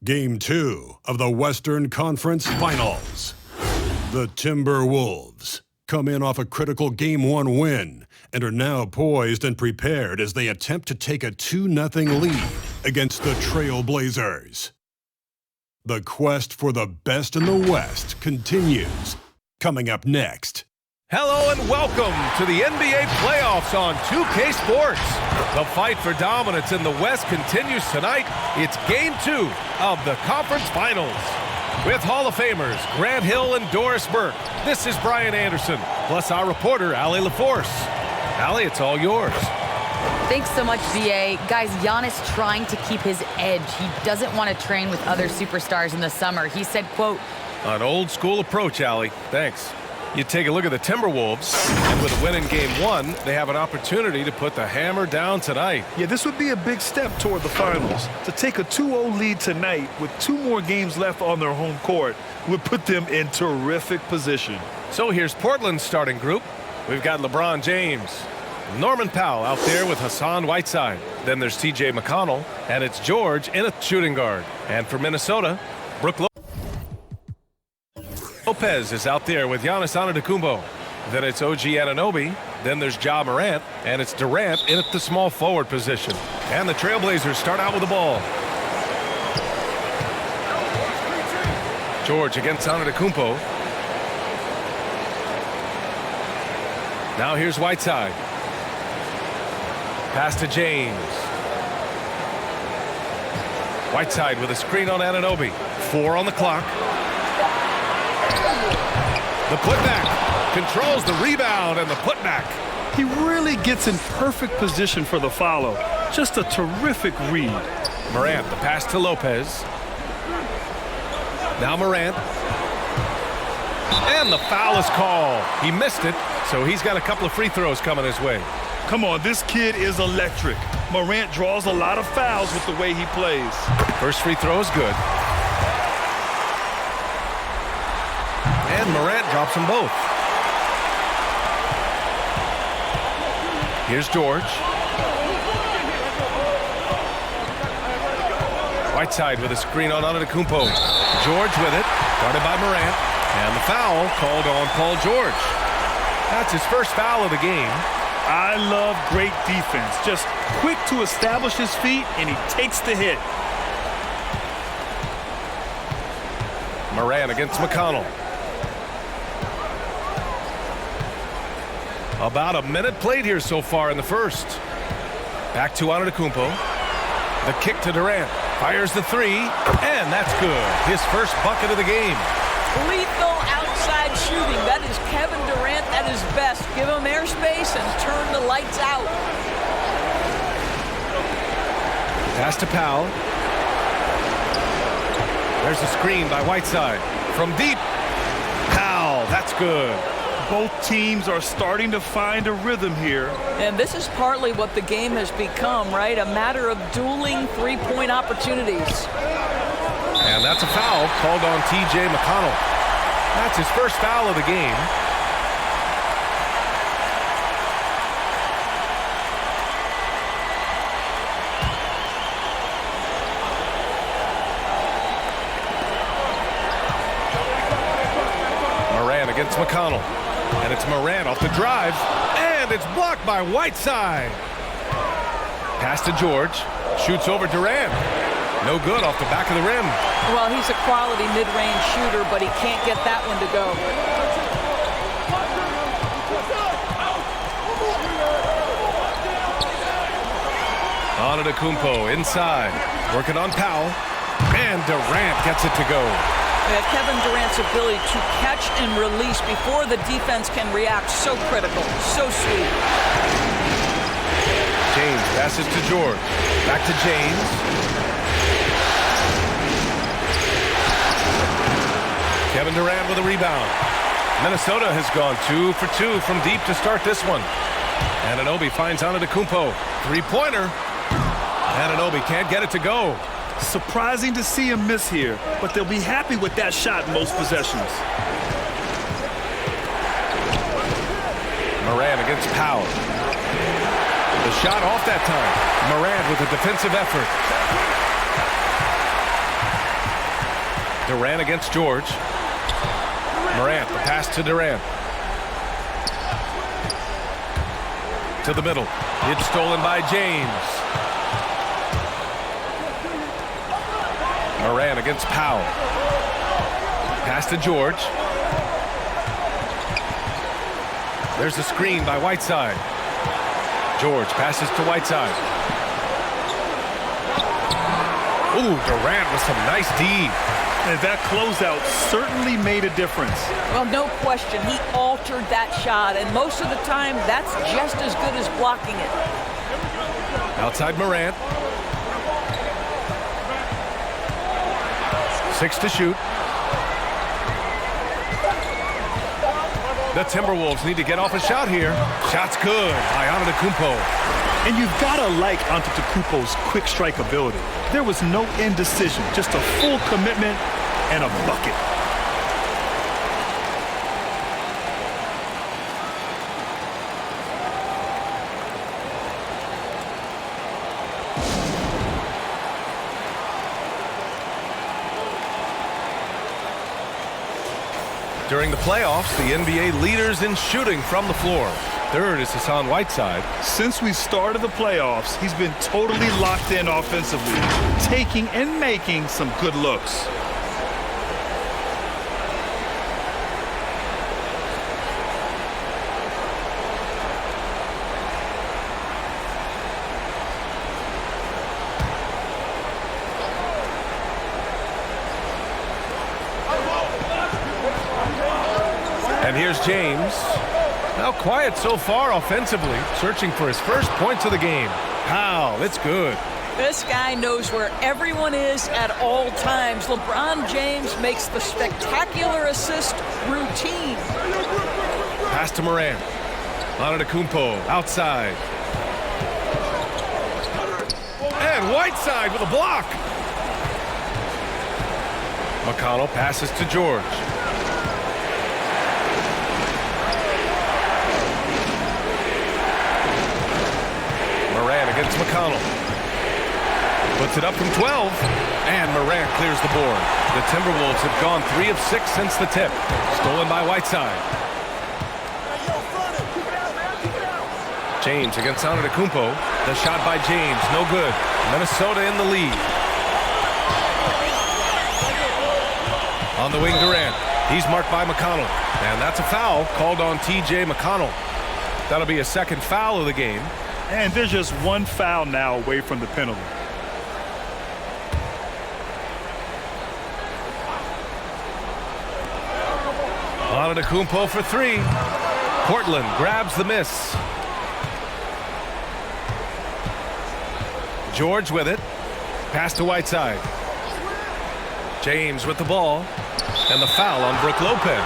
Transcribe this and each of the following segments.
Game 2 of the Western Conference Finals. The Timberwolves come in off a critical Game 1 win and are now poised and prepared as they attempt to take a 2-0 lead against the Trail Blazers. The quest for the best in the West continues. Coming up next. Hello and welcome to the NBA playoffs on 2K Sports. The fight for dominance in the West continues tonight. It's Game 2 of the Conference Finals. With Hall of Famers Grant Hill and Doris Burke, this is Brian Anderson, plus our reporter, Allie LaForce. Allie, it's all yours. Thanks so much, VA. Guys, Giannis trying to keep his edge. He doesn't want to train with other superstars in the summer. He said, quote, An old school approach, Allie. Thanks. You take a look at the Timberwolves, and with a win in Game 1, they have an opportunity to put the hammer down tonight. Yeah, this would be a big step toward the finals. To take a 2-0 lead tonight with 2 more games left on their home court would put them in terrific position. So here's Portland's starting group. We've got LeBron James, Norman Powell out there with Hassan Whiteside. Then there's TJ McConnell, and it's George in a shooting guard. And for Minnesota, Brook Lopez is out there with Giannis Antetokounmpo. Then it's OG Anunoby. Then there's Ja Morant. And it's Durant in at the small forward position. And the Trailblazers start out with the ball. George against Antetokounmpo. Now here's Whiteside. Pass to James. Whiteside with a screen on Anunoby. 4 on the clock. The putback, controls the rebound and the putback. He really gets in perfect position for the follow. Just a terrific read. Morant, the pass to Lopez. Now Morant. And the foul is called. He missed it, so he's got a couple of free throws coming his way. Come on, this kid is electric. Morant draws a lot of fouls with the way he plays. First free throw is good. And Morant drops them both. Here's George. Whiteside with a screen on Antetokounmpo. George with it, guarded by Morant. And the foul called on Paul George. That's his first foul of the game. I love great defense. Just quick to establish his feet, and he takes the hit. Morant against McConnell. About a minute played here so far in the first. Back to Antetokounmpo. The kick to Durant. Fires the 3, and that's good. His first bucket of the game. Lethal outside shooting. That is Kevin Durant at his best. Give him airspace and turn the lights out. Pass to Powell. There's a screen by Whiteside. From deep. Powell, that's good. Both teams are starting to find a rhythm here. And this is partly what the game has become, right? A matter of dueling three-point opportunities. And that's a foul called on TJ McConnell. That's his first foul of the game. Morant against McConnell. And it's Morant off the drive. And it's blocked by Whiteside. Pass to George. Shoots over Durant. No good off the back of the rim. Well, he's a quality mid-range shooter, but he can't get that one to go. Antetokounmpo inside. Working on Powell. And Durant gets it to go. Yeah, Kevin Durant's ability to catch and release before the defense can react, so critical, so sweet. James passes to George. Back to James. Kevin Durant with a rebound. Minnesota has gone 2 for 2 from deep to start this one. Anunoby finds Antetokounmpo. Three-pointer. Anunoby can't get it to go. Surprising to see him miss here, but they'll be happy with that shot in most possessions. Morant against Powell. The shot off that time. Morant with a defensive effort. Durant against George. Morant, the pass to Durant. To the middle. It's stolen by James. Morant against Powell. Pass to George. There's a screen by Whiteside. George passes to Whiteside. Ooh, Durant with some nice D. And that closeout certainly made a difference. Well, no question. He altered that shot, and most of the time, that's just as good as blocking it. Outside Morant. 6 to shoot. The Timberwolves need to get off a shot here. Shot's good by Antetokounmpo. And you've got to like Antetokounmpo's quick strike ability. There was no indecision, just a full commitment and a bucket. During the playoffs, the NBA leaders in shooting from the floor. Third is Hassan Whiteside. Since we started the playoffs, he's been totally locked in offensively, taking and making some good looks. And here's James. Now quiet so far offensively, searching for his first points of the game. Powell, it's good. This guy knows where everyone is at all times. LeBron James makes the spectacular assist routine. Pass to Morant. Antetokounmpo outside. And Whiteside with a block. McConnell passes to George. Morant against McConnell. Puts it up from 12. And Morant clears the board. The Timberwolves have gone 3 of 6 since the tip. Stolen by Whiteside. James against Antetokounmpo. The shot by James, no good. Minnesota in the lead. On the wing, Durant. He's marked by McConnell. And that's a foul called on T.J. McConnell. That'll be a second foul of the game. And there's just one foul now away from the penalty. Antetokounmpo for 3. Portland grabs the miss. George with it. Pass to Whiteside. James with the ball. And the foul on Brook Lopez.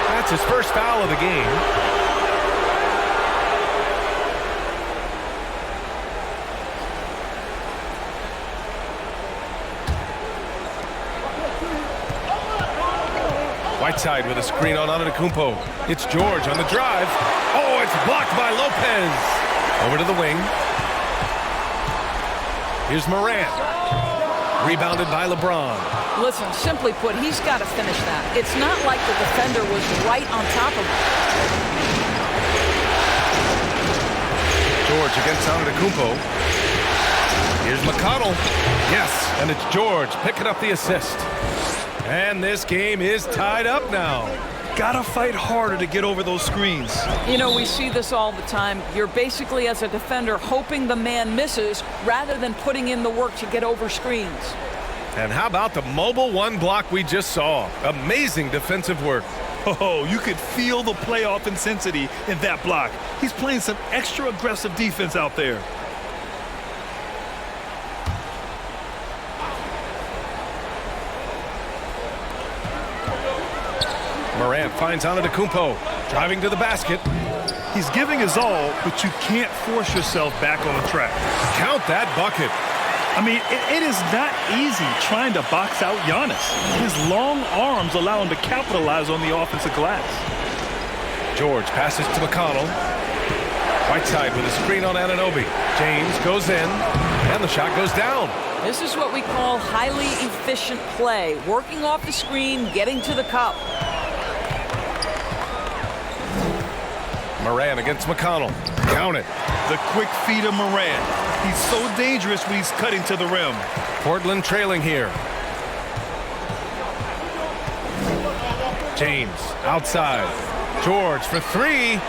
That's his first foul of the game. Whiteside with a screen on Antetokounmpo. It's George on the drive. Oh, it's blocked by Lopez. Over to the wing. Here's Morant. Rebounded by LeBron. Listen, simply put, he's got to finish that. It's not like the defender was right on top of him. George against Antetokounmpo. Here's McConnell. Yes, and it's George picking up the assist. And this game is tied up now. Gotta fight harder to get over those screens. You know, we see this all the time. You're basically, as a defender, hoping the man misses rather than putting in the work to get over screens. And how about the mobile one block we just saw? Amazing defensive work. Oh, you could feel the playoff intensity in that block. He's playing some extra aggressive defense out there. Morant finds Antetokounmpo, driving to the basket. He's giving his all, but you can't force yourself back on track. Count that bucket. I mean, it is not easy trying to box out Giannis. His long arms allow him to capitalize on the offensive glass. George passes to McConnell. Whiteside with a screen on Anunoby. James goes in, and the shot goes down. This is what we call highly efficient play, working off the screen, getting to the cup. Moran against McConnell. Count it. The quick feed of Moran. He's so dangerous when he's cutting to the rim. Portland trailing here. James outside. George for three.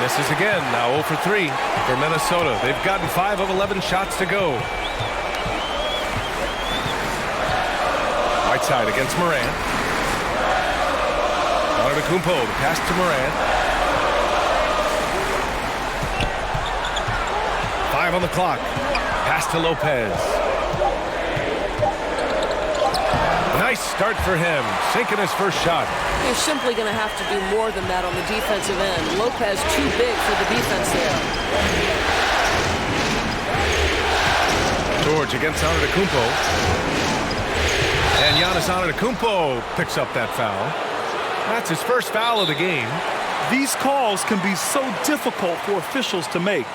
Misses again. Now 0 for 3 for Minnesota. They've gotten 5 of 11 shots to go. Whiteside against Moran. Antetokounmpo, the pass to Moran. 5 on the clock. Pass to Lopez. Nice start for him. Sinking his first shot. You're simply going to have to do more than that on the defensive end. Lopez too big for the defense there. George against Antetokounmpo. And Giannis Antetokounmpo picks up that foul. That's his first foul of the game. These calls can be so difficult for officials to make.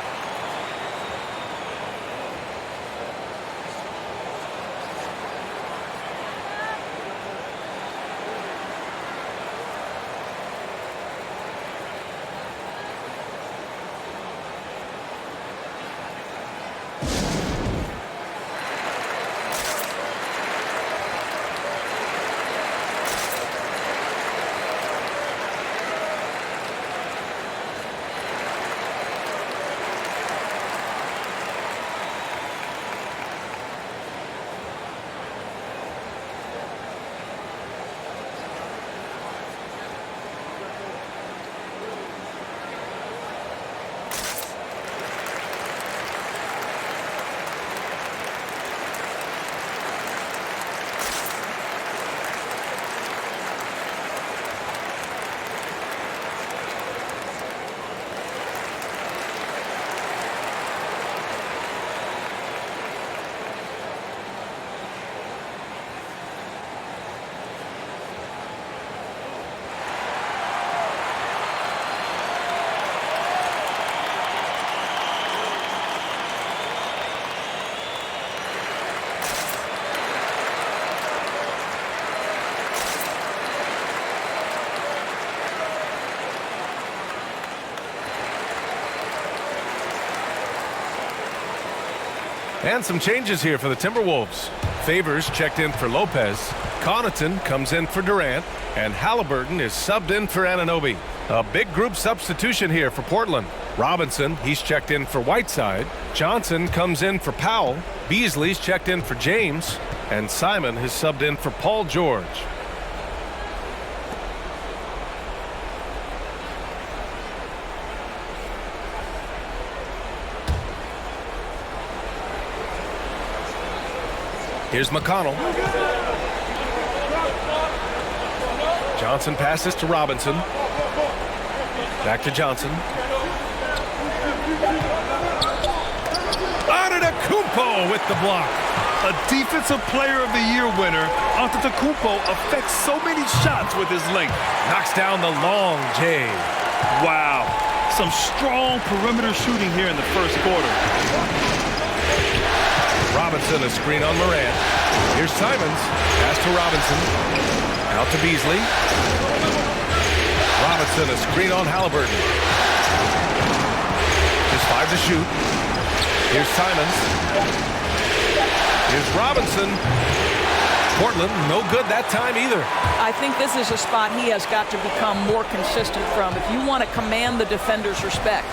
And some changes here for the Timberwolves. Favors checked in for Lopez. Connaughton comes in for Durant. And Halliburton is subbed in for Anunoby. A big group substitution here for Portland. Robinson, he's checked in for Whiteside. Johnson comes in for Powell. Beasley's checked in for James. And Simon has subbed in for Paul George. Here's McConnell. Johnson passes to Robinson. Back to Johnson. Antetokounmpo with the block. A Defensive Player of the Year winner, Antetokounmpo affects so many shots with his length. Knocks down the long J. Wow. Some strong perimeter shooting here in the first quarter. Robinson, a screen on Moran. Here's Simons. Pass to Robinson. Out to Beasley. Robinson, a screen on Halliburton. Just 5 to shoot. Here's Simons. Here's Robinson. Portland, no good that time either. I think this is a spot he has got to become more consistent from if you want to command the defender's respect.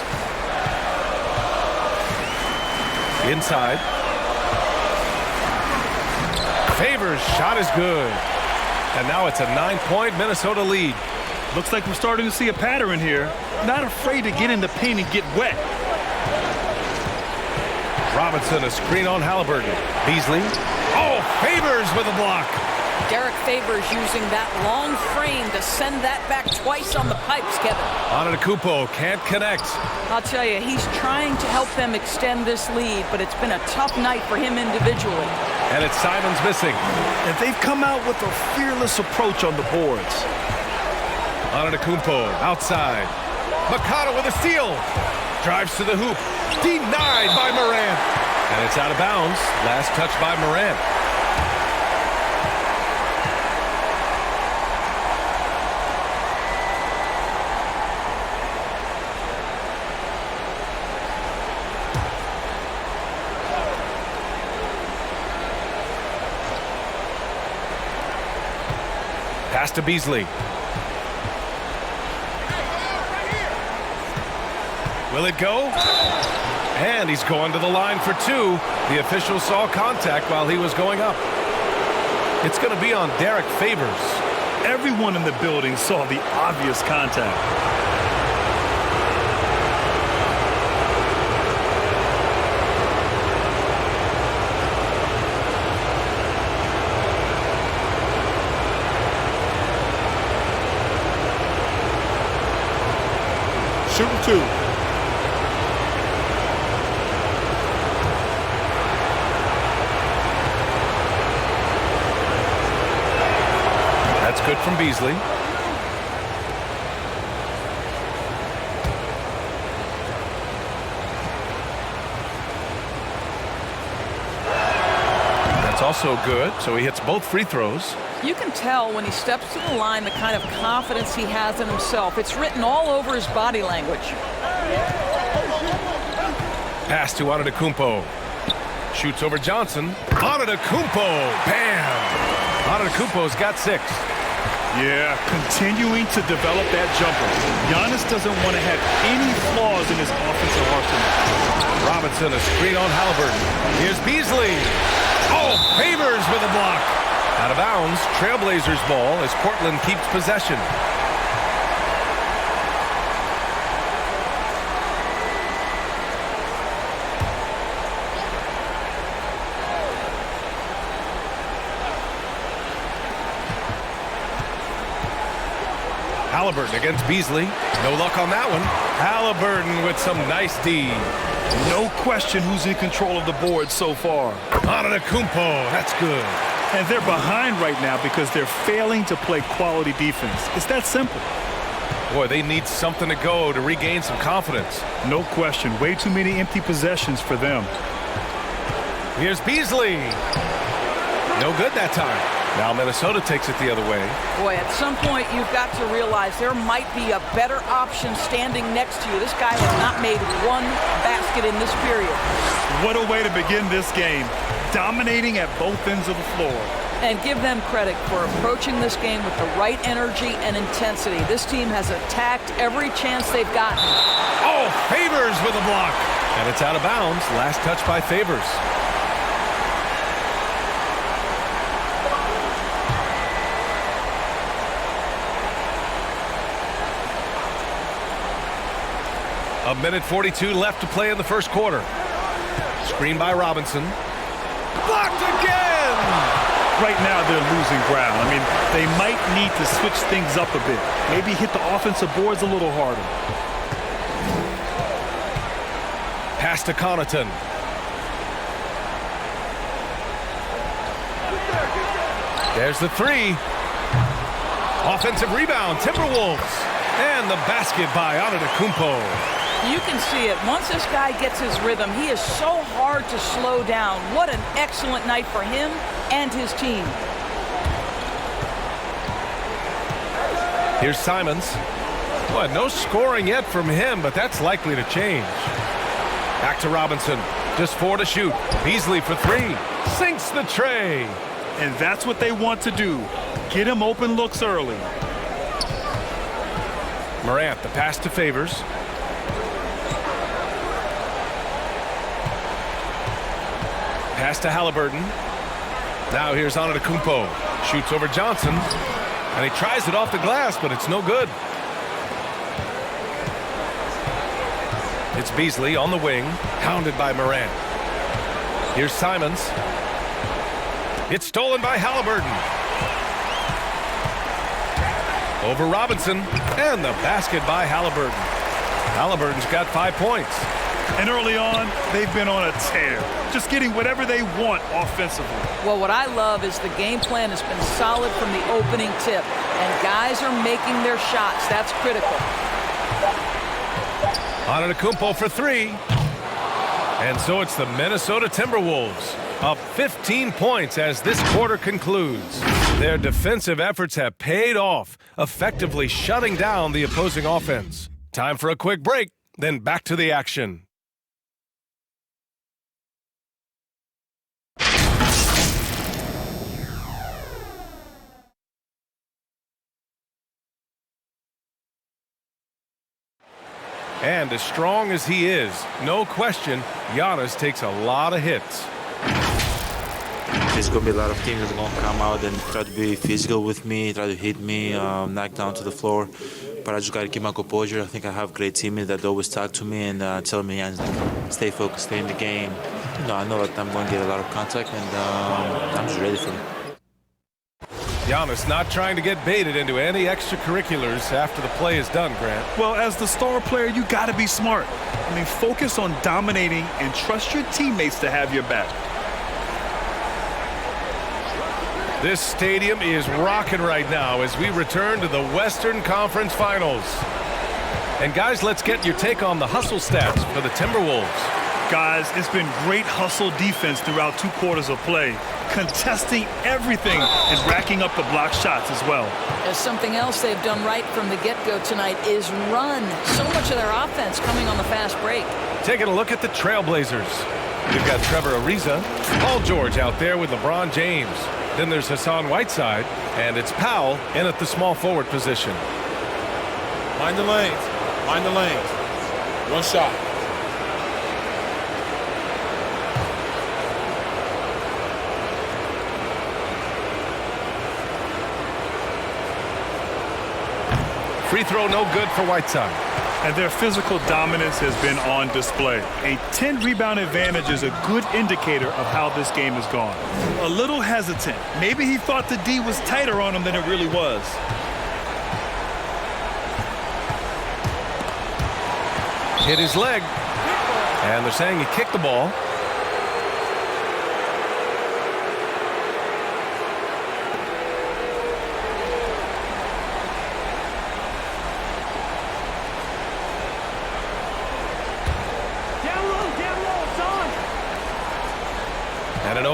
Inside. Favors shot is good. And now it's a 9-point Minnesota lead. Looks like we're starting to see a pattern here. Not afraid to get in the paint and get wet. Robinson, a screen on Halliburton. Beasley. Oh, Favors with a block. Derek Favors using that long frame to send that back twice on the pipes, Kevin. Antetokounmpo can't connect. I'll tell you, he's trying to help them extend this lead, but it's been a tough night for him individually. And it's Simons missing. And they've come out with a fearless approach on the boards. Antetokounmpo outside. McConnell with a steal. Drives to the hoop. Denied by Morant. And it's out of bounds. Last touch by Morant. Pass to Beasley. Will it go? And he's going to the line for two. The official saw contact while he was going up. It's going to be on Derek Favors. Everyone in the building saw the obvious contact. Shooting two. That's good from Beasley. That's also good, so he hits both free throws. You can tell when he steps to the line the kind of confidence he has in himself. It's written all over his body language. Pass to Antetokounmpo. Shoots over Johnson. Antetokounmpo. Bam! Antetokounmpo's got 6. Yeah, continuing to develop that jumper. Giannis doesn't want to have any flaws in his offensive arsenal. Robinson, a screen on Halliburton. Here's Beasley. Oh, Favors with a block. Out of bounds, Trailblazers ball as Portland keeps possession. Halliburton against Beasley. No luck on that one. Halliburton with some nice D. No question who's in control of the board so far. Antetokounmpo, that's good. And they're behind right now because they're failing to play quality defense. It's that simple. Boy, they need something to go to regain some confidence. No question. Way too many empty possessions for them. Here's Beasley. No good that time. Now Minnesota takes it the other way. Boy, at some point you've got to realize there might be a better option standing next to you. This guy has not made one basket in this period. What a way to begin this game. Dominating at both ends of the floor. And give them credit for approaching this game with the right energy and intensity. This team has attacked every chance they've gotten. Oh, Favors with a block. And it's out of bounds. Last touch by Favors. A minute 42 left to play in the first quarter. Screen by Robinson. Blocked again! Right now they're losing ground. I mean, they might need to switch things up a bit. Maybe hit the offensive boards a little harder. Pass to Connaughton. There's the three. Offensive rebound, Timberwolves. And the basket by Antetokounmpo. You can see it. Once this guy gets his rhythm, he is so hard to slow down. What an excellent night for him and his team. Here's Simons. Well, no scoring yet from him, but that's likely to change. Back to Robinson. Just 4 to shoot. Beasley for 3. Sinks the tray. And that's what they want to do. Get him open looks early. Morant, the pass to Favors. Pass to Halliburton. Now here's Antetokounmpo. Shoots over Johnson. And he tries it off the glass, but it's no good. It's Beasley on the wing, hounded by Morant. Here's Simons. It's stolen by Halliburton. Over Robinson, and the basket by Halliburton. Halliburton's got 5 points. And early on, they've been on a tear, just getting whatever they want offensively. Well, what I love is the game plan has been solid from the opening tip, and guys are making their shots. That's critical. Antetokounmpo for 3. And so it's the Minnesota Timberwolves, up 15 points as this quarter concludes. Their defensive efforts have paid off, effectively shutting down the opposing offense. Time for a quick break, then back to the action. And as strong as he is, no question, Giannis takes a lot of hits. There's going to be a lot of teams that are going to come out and try to be physical with me, try to hit me, knock down to the floor. But I just got to keep my composure. I think I have great teammates that always talk to me and tell me, stay focused, stay in the game. I know that I'm going to get a lot of contact, and I'm just ready for it. Giannis not trying to get baited into any extracurriculars after the play is done, Grant. Well, as the star player, you got to be smart. I mean, focus on dominating and trust your teammates to have your back. This stadium is rocking right now as we return to the Western Conference Finals. And guys, let's get your take on the hustle stats for the Timberwolves. Guys, it's been great hustle defense throughout 2 quarters of play, contesting everything and racking up the block shots as well. As something else they've done right from the get-go tonight is run. So much of their offense coming on the fast break. Taking a look at the Trailblazers. We've got Trevor Ariza, Paul George out there with LeBron James. Then there's Hassan Whiteside, and it's Powell in at the small forward position. Mind the lanes. Mind the lanes. One shot. Free throw no good for Whiteside. And their physical dominance has been on display. A 10-rebound advantage is a good indicator of how this game has gone. A little hesitant. Maybe he thought the D was tighter on him than it really was. Hit his leg. And they're saying he kicked the ball.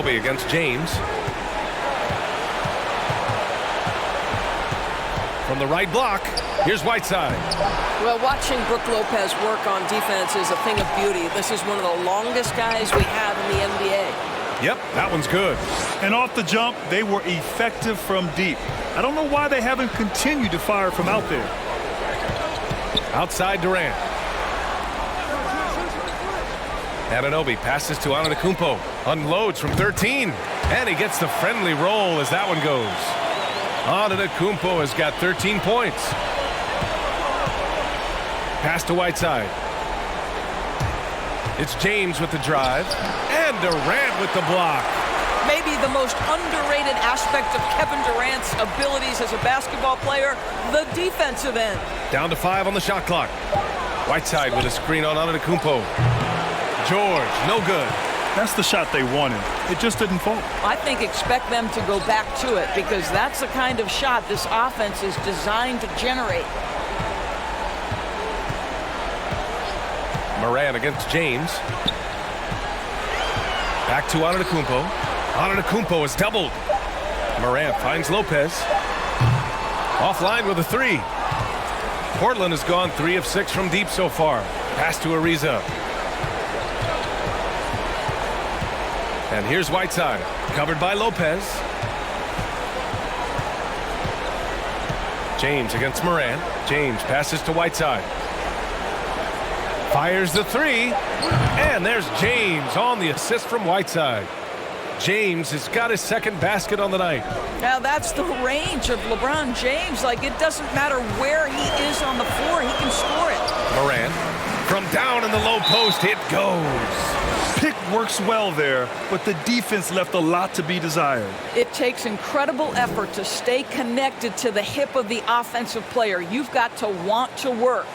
IGNBA against James. From the right block, here's Whiteside. Well, watching Brook Lopez work on defense is a thing of beauty. This is one of the longest guys we have in the NBA. Yep, that one's good. And off the jump, they were effective from deep. I don't know why they haven't continued to fire from out there. Outside Durant. IGNBA passes to Antetokounmpo. Unloads from 13. And he gets the friendly roll as that one goes. Antetokounmpo has got 13 points. Pass to Whiteside. It's James with the drive. And Durant with the block. Maybe the most underrated aspect of Kevin Durant's abilities as a basketball player, the defensive end. Down to 5 on the shot clock. Whiteside with a screen on Antetokounmpo. George, no good. That's the shot they wanted. It just didn't fall. I think expect them to go back to it because that's the kind of shot this offense is designed to generate. Moran against James. Back to Antetokounmpo. Antetokounmpo is doubled. Moran finds Lopez. Offline with a 3. Portland has gone 3 of 6 from deep so far. Pass to Ariza. And here's Whiteside, covered by Lopez. James against Moran. James passes to Whiteside. Fires the 3. And there's James on the assist from Whiteside. James has got his second basket on the night. Now that's the range of LeBron James. Like, it doesn't matter where he is on the floor, he can score it. Moran, from down in the low post, it goes. Pick works well there, but the defense left a lot to be desired. It takes incredible effort to stay connected to the hip of the offensive player. You've got to want to work.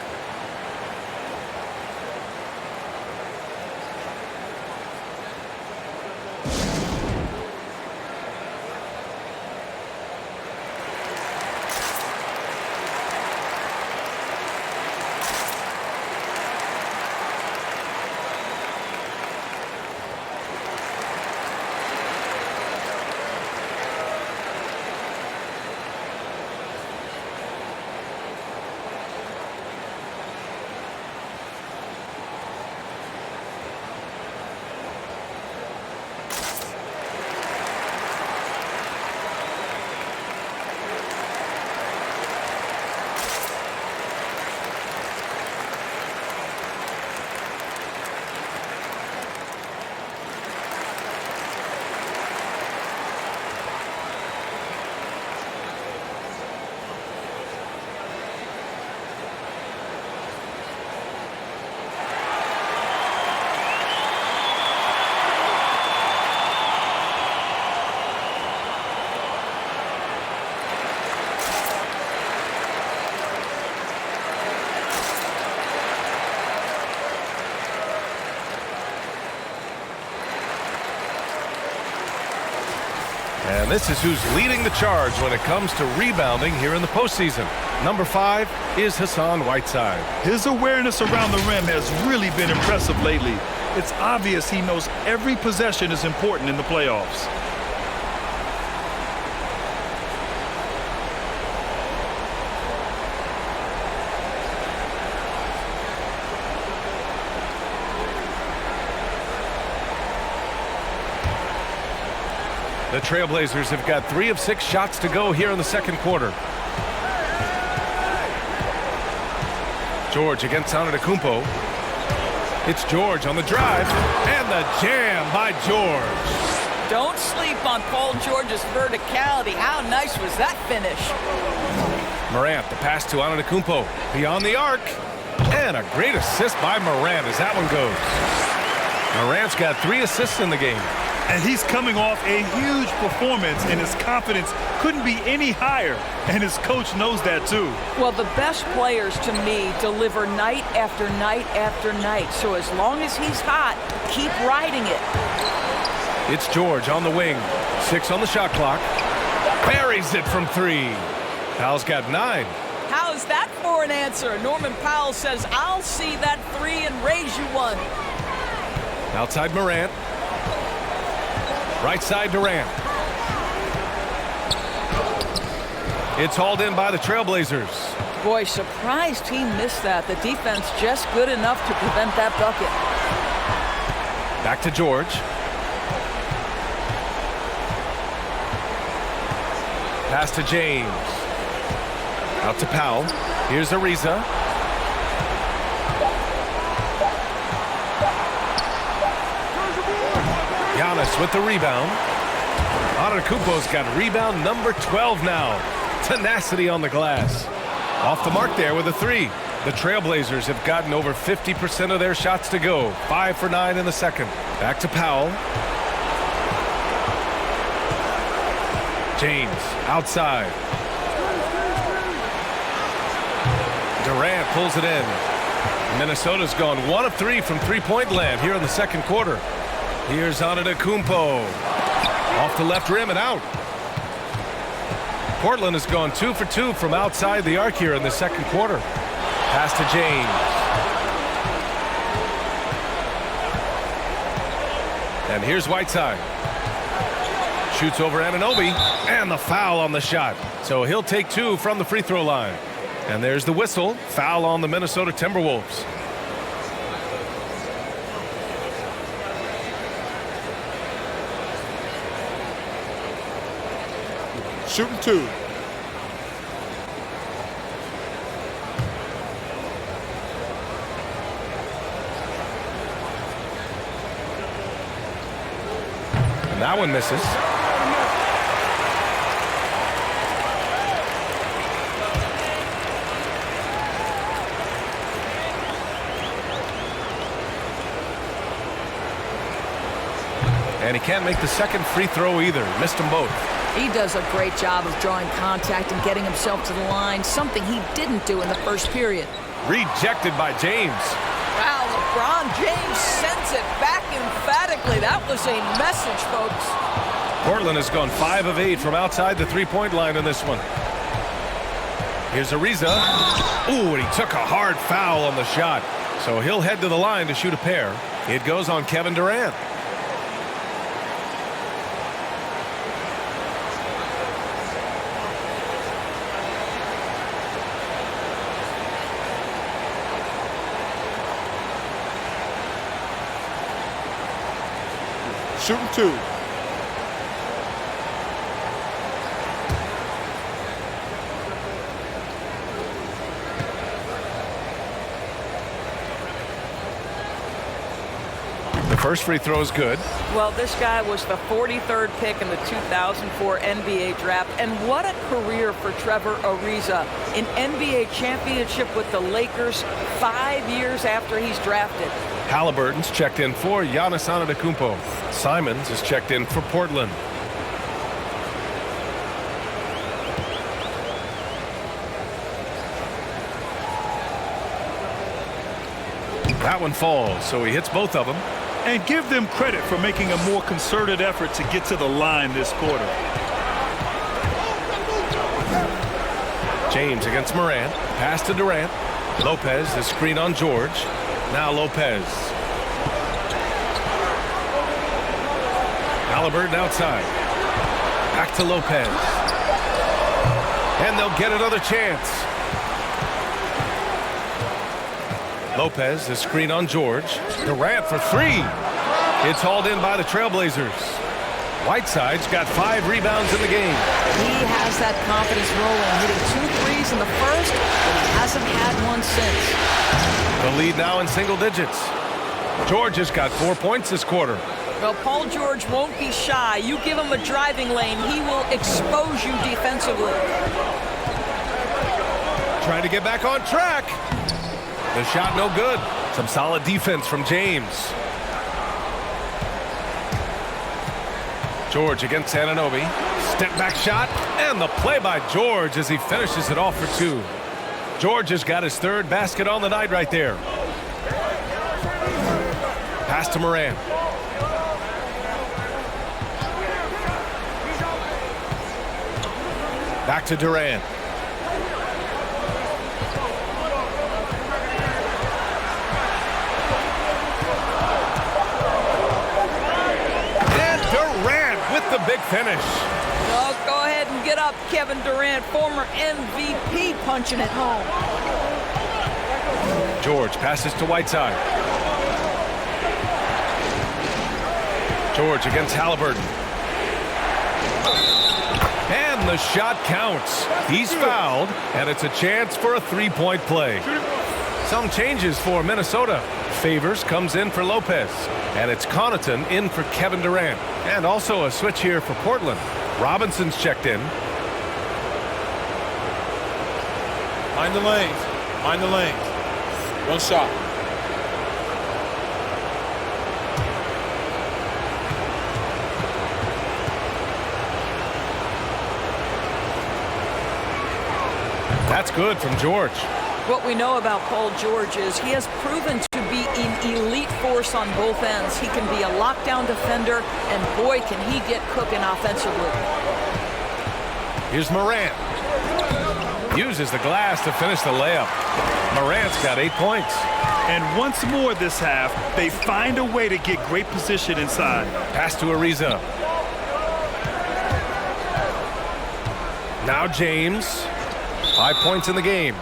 This is who's leading the charge when it comes to rebounding here in the postseason. Number 5 is Hassan Whiteside. His awareness around the rim has really been impressive lately. It's obvious he knows every possession is important in the playoffs. The Trailblazers have got 3 of 6 shots to go here in the second quarter. George against Antetokounmpo. It's George on the drive, and the jam by George. Don't sleep on Paul George's verticality. How nice was that finish? Morant, the pass to Antetokounmpo. Beyond the arc. And a great assist by Morant as that one goes. Morant's got 3 assists in the game. And he's coming off a huge performance, and his confidence couldn't be any higher. And his coach knows that, too. Well, the best players, to me, deliver night after night after night. So as long as he's hot, keep riding it. It's George on the wing. 6 on the shot clock. Buries it from 3. Powell's got 9. How's that for an answer? Norman Powell says, I'll see that 3 and raise you one. Outside Morant. Right side Durant. It's hauled in by the Trailblazers. Boy, surprised he missed that. The defense just good enough to prevent that bucket. Back to George. Pass to James. Out to Powell. Here's Ariza. Giannis with the rebound. Antetokounmpo's got rebound number 12 now. Tenacity on the glass. Off the mark there with a 3. The Trailblazers have gotten over 50% of their shots to go. 5 for 9 in the second. Back to Powell. James outside. Durant pulls it in. Minnesota's gone 1 of 3 from three-point land here in the second quarter. Here's Antetokounmpo. Off the left rim and out. Portland has gone 2 for 2 from outside the arc here in the second quarter. Pass to James. And here's Whiteside. Shoots over Anunoby, and the foul on the shot. So he'll take 2 from the free throw line. And there's the whistle. Foul on the Minnesota Timberwolves. Shooting 2. And that one misses. And he can't make the second free throw either. Missed them both. He does a great job of drawing contact and getting himself to the line, something he didn't do in the first period. Rejected by James. Wow, LeBron James sends it back emphatically. That was a message, folks. Portland has gone 5 of 8 from outside the three-point line in this one. Here's Ariza. Ooh, and he took a hard foul on the shot. So he'll head to the line to shoot a pair. It goes on Kevin Durant. Shooting 2. The first free throw is good. Well, this guy was the 43rd pick in the 2004 NBA draft. And what a career for Trevor Ariza. An NBA championship with the Lakers 5 years after he's drafted. Halliburton's checked in for Giannis Antetokounmpo. Simons is checked in for Portland. That one falls, so he hits both of them. And give them credit for making a more concerted effort to get to the line this quarter. James against Morant. Pass to Durant. Lopez, the screen on George. Now Lopez. Halliburton outside. Back to Lopez. And they'll get another chance. Lopez, the screen on George. Durant for three. It's hauled in by the Trailblazers. Whiteside's got 5 rebounds in the game. He has that confidence rolling, hitting 2 threes in the first, but he hasn't had one since. The lead now in single digits. George has got 4 points this quarter. Well, Paul George won't be shy. You give him a driving lane, he will expose you defensively. Trying to get back on track. The shot no good. Some solid defense from James. George against Anunoby. Step back shot, and the play by George as he finishes it off for 2. George has got his 3rd basket on the night right there. Pass to Morant. Back to Durant. The big finish. Oh, go ahead and get up, Kevin Durant, former MVP, punching it home. George passes to Whiteside. George against Halliburton. And the shot counts. He's fouled, and it's a chance for a 3-point play. Some changes for Minnesota. Favors comes in for Lopez, and it's Connaughton in for Kevin Durant. And also a switch here for Portland. Robinson's checked in. Mind the lanes. Mind the lanes. One shot. That's good from George. What we know about Paul George is he has proven to be an elite force on both ends. He can be a lockdown defender, and boy, can he get cooking offensively. Here's Morant. Uses the glass to finish the layup. Morant's got 8 points. And once more this half, they find a way to get great position inside. Pass to Ariza. Now James. 5 points in the game.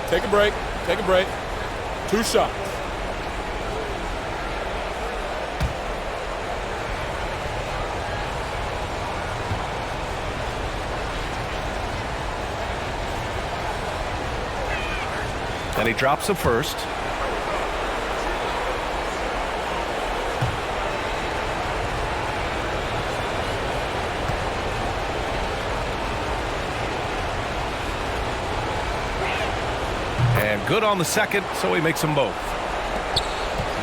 Take a break. Take a break. 2 shots. And he drops the first. And good on the second, so he makes them both.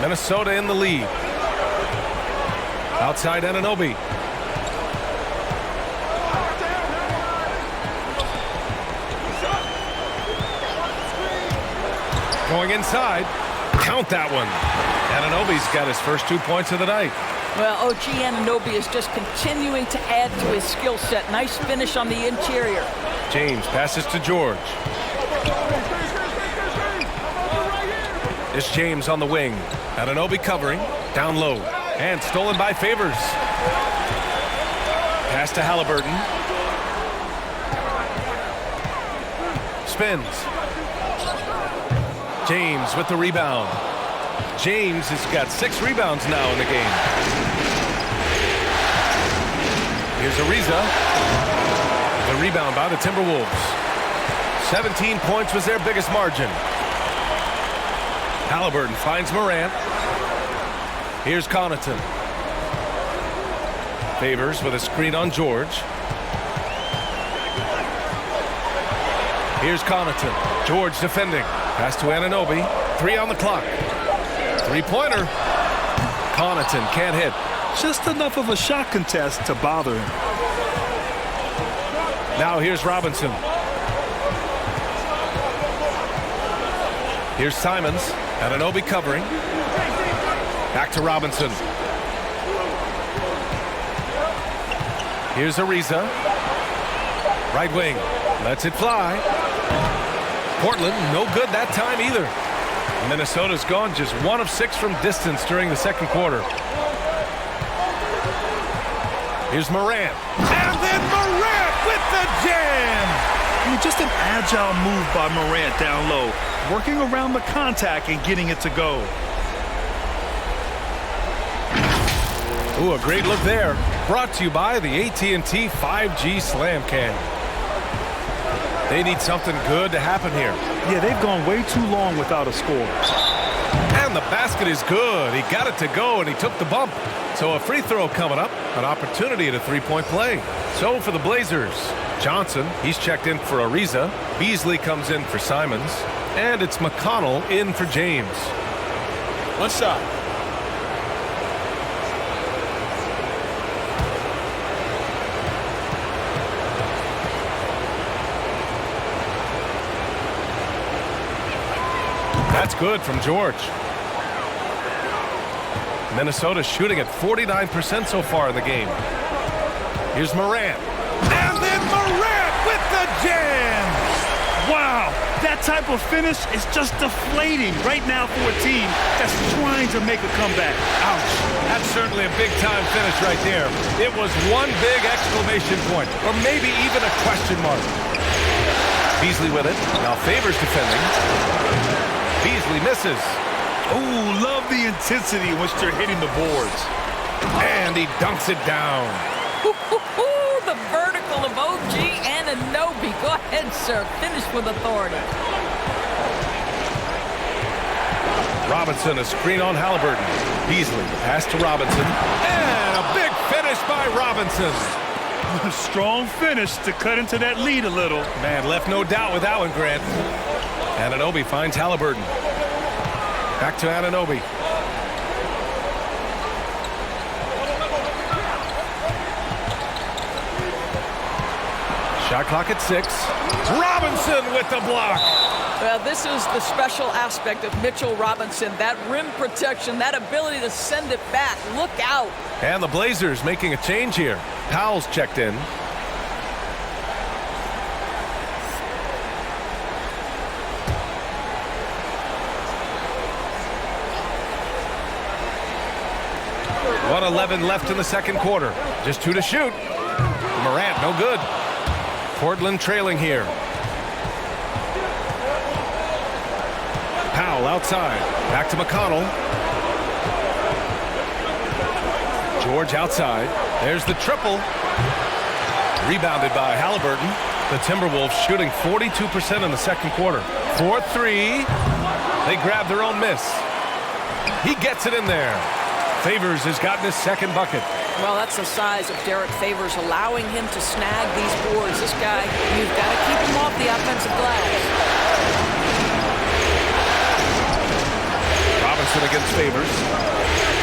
Minnesota in the lead. Outside Anunoby. Going inside. Count that one. Anunoby's got his first 2 points of the night. Well, OG Anunoby is just continuing to add to his skill set. Nice finish on the interior. James passes to George. It's James on the wing. Anunoby covering. Down low. And stolen by Favors. Pass to Halliburton. Spins. James with the rebound. James has got 6 rebounds now in the game. Here's Ariza. The rebound by the Timberwolves. 17 points was their biggest margin. Halliburton finds Morant. Here's Connaughton. Favors with a screen on George. Here's Connaughton. George defending. Pass to Anunoby. 3 on the clock. 3-pointer. Connaughton can't hit. Just enough of a shot contest to bother him. Now here's Robinson. Here's Simons. Anunoby covering. Back to Robinson. Here's Ariza. Right wing. Lets it fly. Portland, no good that time either. Minnesota's gone just 1 of 6 from distance during the second quarter. Here's Morant. And then Morant with the jam! I mean, just an agile move by Morant down low, working around the contact and getting it to go. Ooh, a great look there. Brought to you by the AT&T 5G Slam Cam. They need something good to happen here. Yeah, they've gone way too long without a score. And the basket is good. He got it to go, and he took the bump. So a free throw coming up, an opportunity at a three-point play. So for the Blazers, Johnson, he's checked in for Ariza. Beasley comes in for Simons. And it's McConnell in for James. One shot. That's good from George. Minnesota shooting at 49% so far in the game. Here's Morant. And then Morant with the jam! Wow, that type of finish is just deflating right now for a team that's trying to make a comeback. Ouch. That's certainly a big-time finish right there. It was one big exclamation point, or maybe even a question mark. Beasley with it. Now Favors defending. Beasley misses. Oh, love the intensity in which they're hitting the boards. And he dunks it down. The vertical of OG Anunoby. Go ahead, sir. Finish with authority. Robinson, a screen on Halliburton. Beasley, pass to Robinson. And a big finish by Robinson. A strong finish to cut into that lead a little. Man, left no doubt with that one, Grant. Anunoby finds Halliburton. Back to Anunoby. Shot clock at 6. Robinson with the block. Well, this is the special aspect of Mitchell Robinson. That rim protection, that ability to send it back. Look out. And the Blazers making a change here. Powell's checked in. .11 left in the second quarter. Just 2 to shoot. Morant, no good. Portland trailing here. Powell outside. Back to McConnell. George outside. There's the triple. Rebounded by Halliburton. The Timberwolves shooting 42% in the second quarter. 4-3. They grab their own miss. He gets it in there. Favors has gotten his second bucket. Well, that's the size of Derek Favors, allowing him to snag these boards. This guy, you've got to keep him off the offensive glass. Robinson against Favors.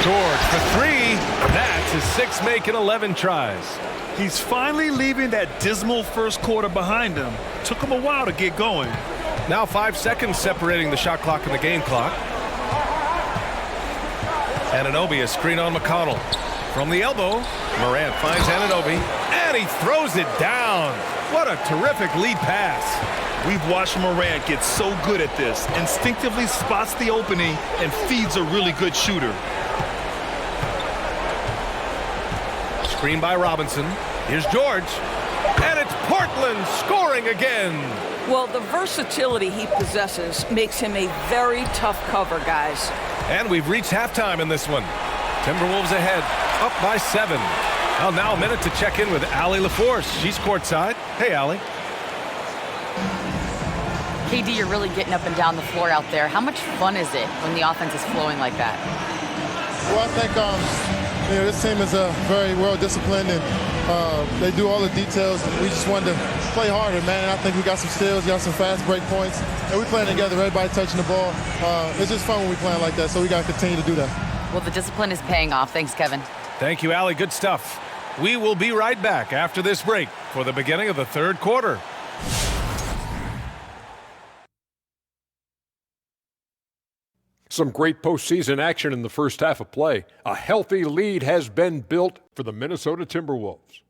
George for 3. That's his 6th make in 11 tries. He's finally leaving that dismal first quarter behind him. Took him a while to get going. Now 5 seconds separating the shot clock and the game clock. Anunoby, a screen on McConnell. From the elbow, Morant finds Anunoby, and he throws it down. What a terrific lead pass. We've watched Morant get so good at this. Instinctively spots the opening and feeds a really good shooter. Screen by Robinson. Here's George. And it's Portland scoring again. Well, the versatility he possesses makes him a very tough cover, guys. And we've reached halftime in this one. Timberwolves ahead, up by 7. Well, now a minute to check in with Allie LaForce. She's courtside. Hey, Allie. KD, you're really getting up and down the floor out there. How much fun is it when the offense is flowing like that? Well, I think this team is very well disciplined, and they do all the details. And we just wanted to play harder, man. And I think we got some steals, got some fast break points, and we playing together. Everybody touching the ball. It's just fun when we playing like that. So we got to continue to do that. Well, the discipline is paying off. Thanks, Kevin. Thank you, Allie. Good stuff. We will be right back after this break for the beginning of the third quarter. Some great postseason action in the first half of play. A healthy lead has been built for the Minnesota Timberwolves.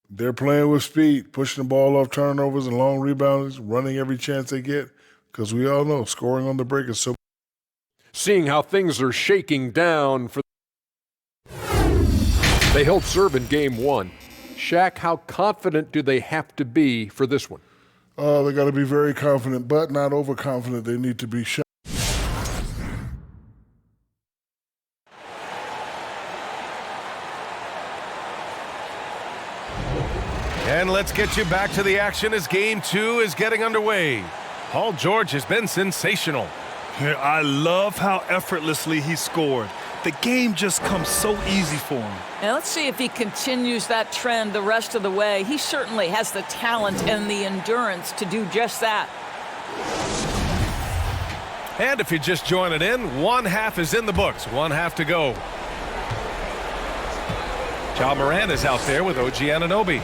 They're playing with speed, pushing the ball off turnovers and long rebounds, running every chance they get, because we all know scoring on the break is so. Seeing how things are shaking down for. They held serve in game one. Shaq, how confident do they have to be for this one? They got to be very confident, but not overconfident. They need to be shot. And let's get you back to the action as game two is getting underway. Paul George has been sensational. I love how effortlessly he scored. The game just comes so easy for him. Now let's see if he continues that trend the rest of the way. He certainly has the talent and the endurance to do just that. And if you're just joining in, one half is in the books. One half to go. Ja Morant is out there with OG Anunoby.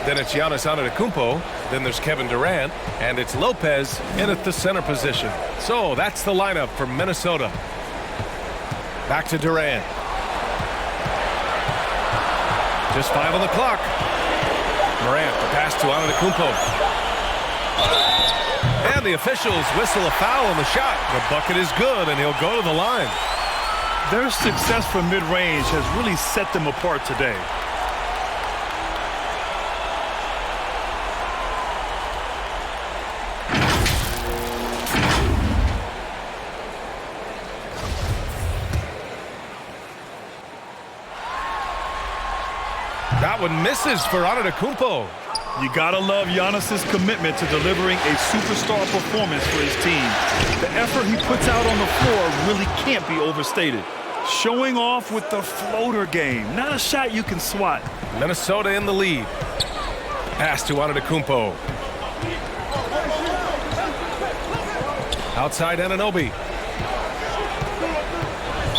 Then it's Giannis Antetokounmpo. Then there's Kevin Durant. And it's Lopez in at the center position. So that's the lineup for Minnesota. Back to Durant. Just 5 on the clock. Morant, the pass to Antetokounmpo. And the officials whistle a foul on the shot. The bucket is good, and he'll go to the line. Their success from mid-range has really set them apart today. That one misses for Antetokounmpo. You gotta love Giannis's commitment to delivering a superstar performance for his team. The effort he puts out on the floor really can't be overstated. Showing off with the floater game, not a shot you can swat. Minnesota in the lead. Pass to Antetokounmpo. Outside Anunoby.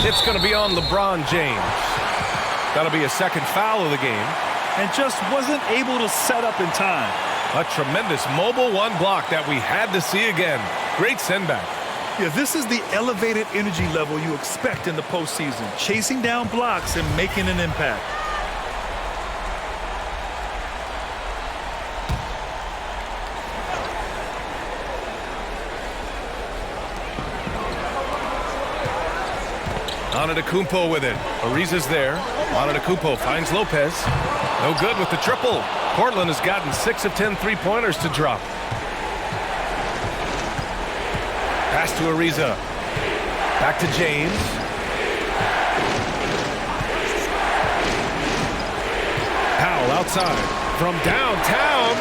It's going to be on LeBron James. That'll be a second foul of the game. And just wasn't able to set up in time. A tremendous mobile one block that we had to see again. Great send back. Yeah, this is the elevated energy level you expect in the postseason. Chasing down blocks and making an impact. Antetokounmpo with it. Ariza's there. Antetokounmpo finds Lopez. No good with the triple. Portland has gotten 6 of 10 three-pointers to drop. Pass to Ariza. Back to James. Powell outside. From downtown.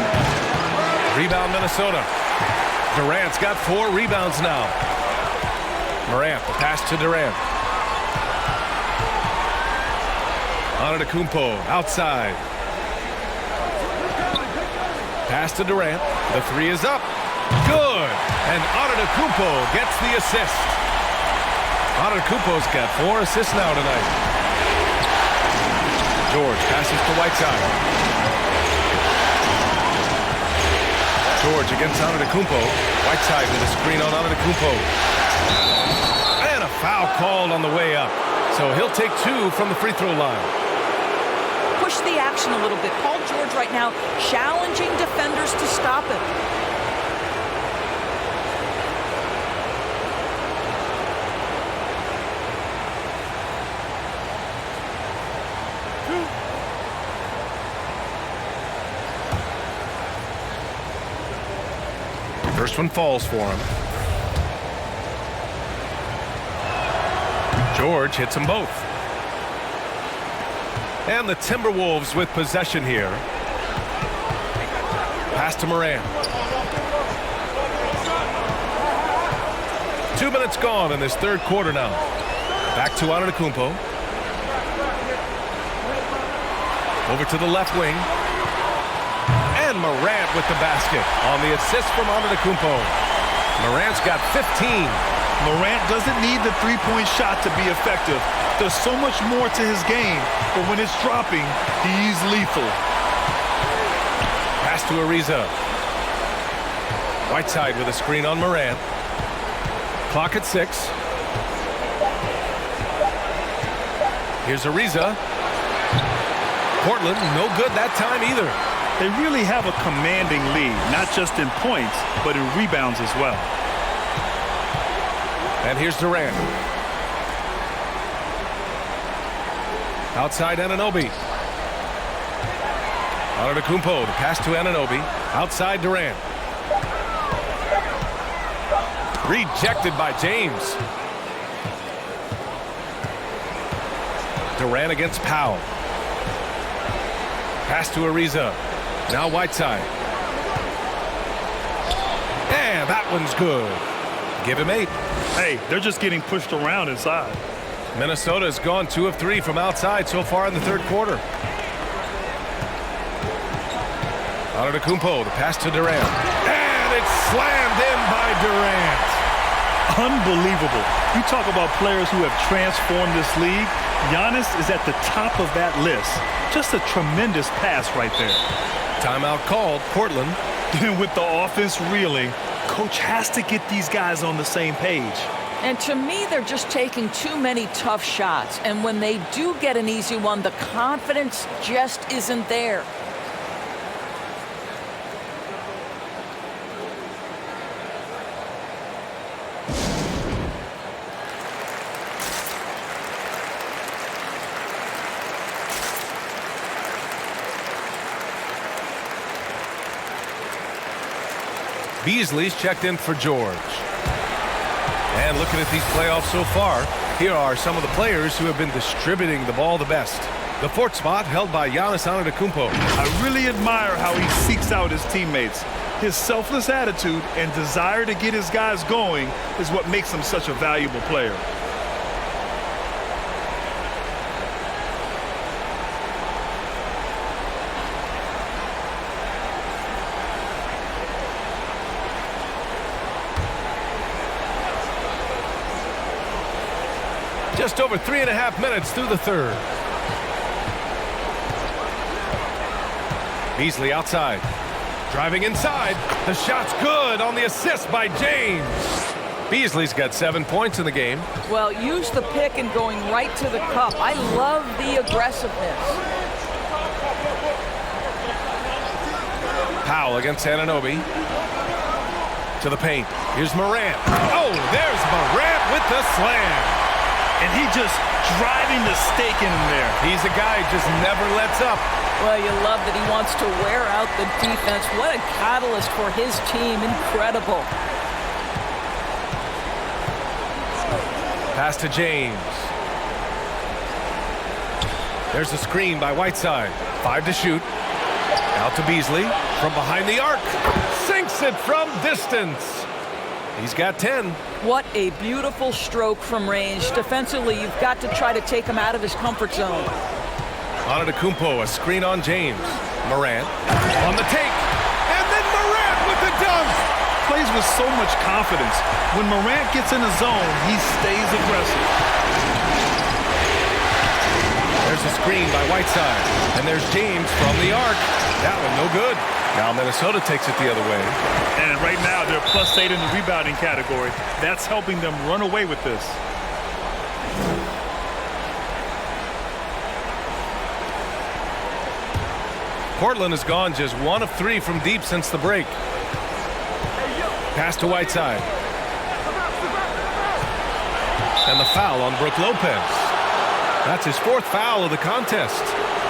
Rebound Minnesota. Durant's got 4 rebounds now. Morant, the pass to Durant. Antetokounmpo outside. Pass to Durant. The 3 is up. Good. And Antetokounmpo gets the assist. Antetokounmpo's got 4 assists now tonight. George passes to Whiteside. George against Antetokounmpo. Whiteside with a screen on Antetokounmpo. And a foul called on the way up. So he'll take 2 from the free throw line. Push the action a little bit. Paul George right now challenging defenders to stop him. First one falls for him. George hits them both. And the Timberwolves with possession here. Pass to Morant. 2 minutes gone in this third quarter now. Back to Antetokounmpo. Over to the left wing. And Morant with the basket on the assist from Antetokounmpo. Morant's got 15. Morant doesn't need the three-point shot to be effective. There's so much more to his game, but when it's dropping, he's lethal. Pass to Ariza. Whiteside with a screen on Morant. Clock at 6. Here's Ariza. Portland, no good that time either. They really have a commanding lead, not just in points, but in rebounds as well. And here's Durant. Outside Anunoby. Antetokounmpo, the pass to Anunoby. Outside Durant. Rejected by James. Durant against Powell. Pass to Ariza. Now Whiteside. And that one's good. Give him 8. Hey, they're just getting pushed around inside. Minnesota has gone 2 of 3 from outside so far in the third quarter. Antetokounmpo, the pass to Durant. And it's slammed in by Durant. Unbelievable. You talk about players who have transformed this league. Giannis is at the top of that list. Just a tremendous pass right there. Timeout called. Portland. And with the offense reeling, coach has to get these guys on the same page. And to me, they're just taking too many tough shots. And when they do get an easy one, the confidence just isn't there. Beasley's checked in for George. And looking at these playoffs so far, here are some of the players who have been distributing the ball the best. The 4th spot held by Giannis Antetokounmpo. I really admire how he seeks out his teammates. His selfless attitude and desire to get his guys going is what makes him such a valuable player. Just over 3.5 minutes through the third. Beasley outside. Driving inside. The shot's good on the assist by James. Beasley's got 7 points in the game. Well, use the pick and going right to the cup. I love the aggressiveness. Powell against Anunoby. To the paint. Here's Morant. Oh, there's Morant with the slam. And he just driving the stake in him there. He's a guy who just never lets up. Well, you love that he wants to wear out the defense. What a catalyst for his team. Incredible. Pass to James. There's a screen by Whiteside. 5 to shoot. Out to Beasley from behind the arc. Sinks it from distance. He's got 10. What a beautiful stroke from range. Defensively, you've got to try to take him out of his comfort zone. Antetokounmpo, a screen on James. Morant on the take. And then Morant with the dunk. Plays with so much confidence. When Morant gets in the zone, he stays aggressive. There's a screen by Whiteside. And there's James from the arc. That one no good. Now Minnesota takes it the other way. And right now they're +8 in the rebounding category. That's helping them run away with this. Portland has gone just 1 of 3 from deep since the break. Pass to Whiteside. And the foul on Brook Lopez. That's his 4th foul of the contest.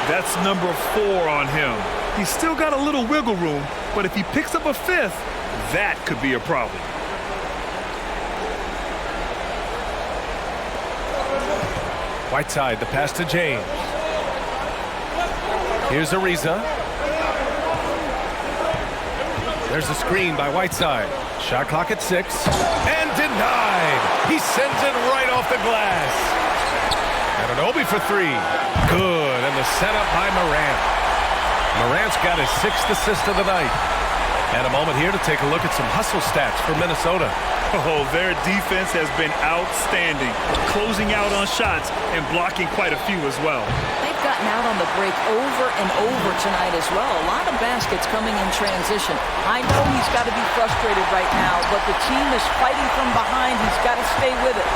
That's number 4 on him. He's still got a little wiggle room, but if he picks up a 5th, that could be a problem. Whiteside, the pass to James. Here's Ariza. There's a screen by Whiteside. Shot clock at 6. And denied. He sends it right off the glass. Anunoby for 3. Good. And the setup by Morant. Morant's got his 6th assist of the night. And a moment here to take a look at some hustle stats for Minnesota. Oh, their defense has been outstanding, closing out on shots and blocking quite a few as well. They've gotten out on the break over and over tonight as well. A lot of baskets coming in transition. I know he's got to be frustrated right now, but the team is fighting from behind. He's got to stay with it.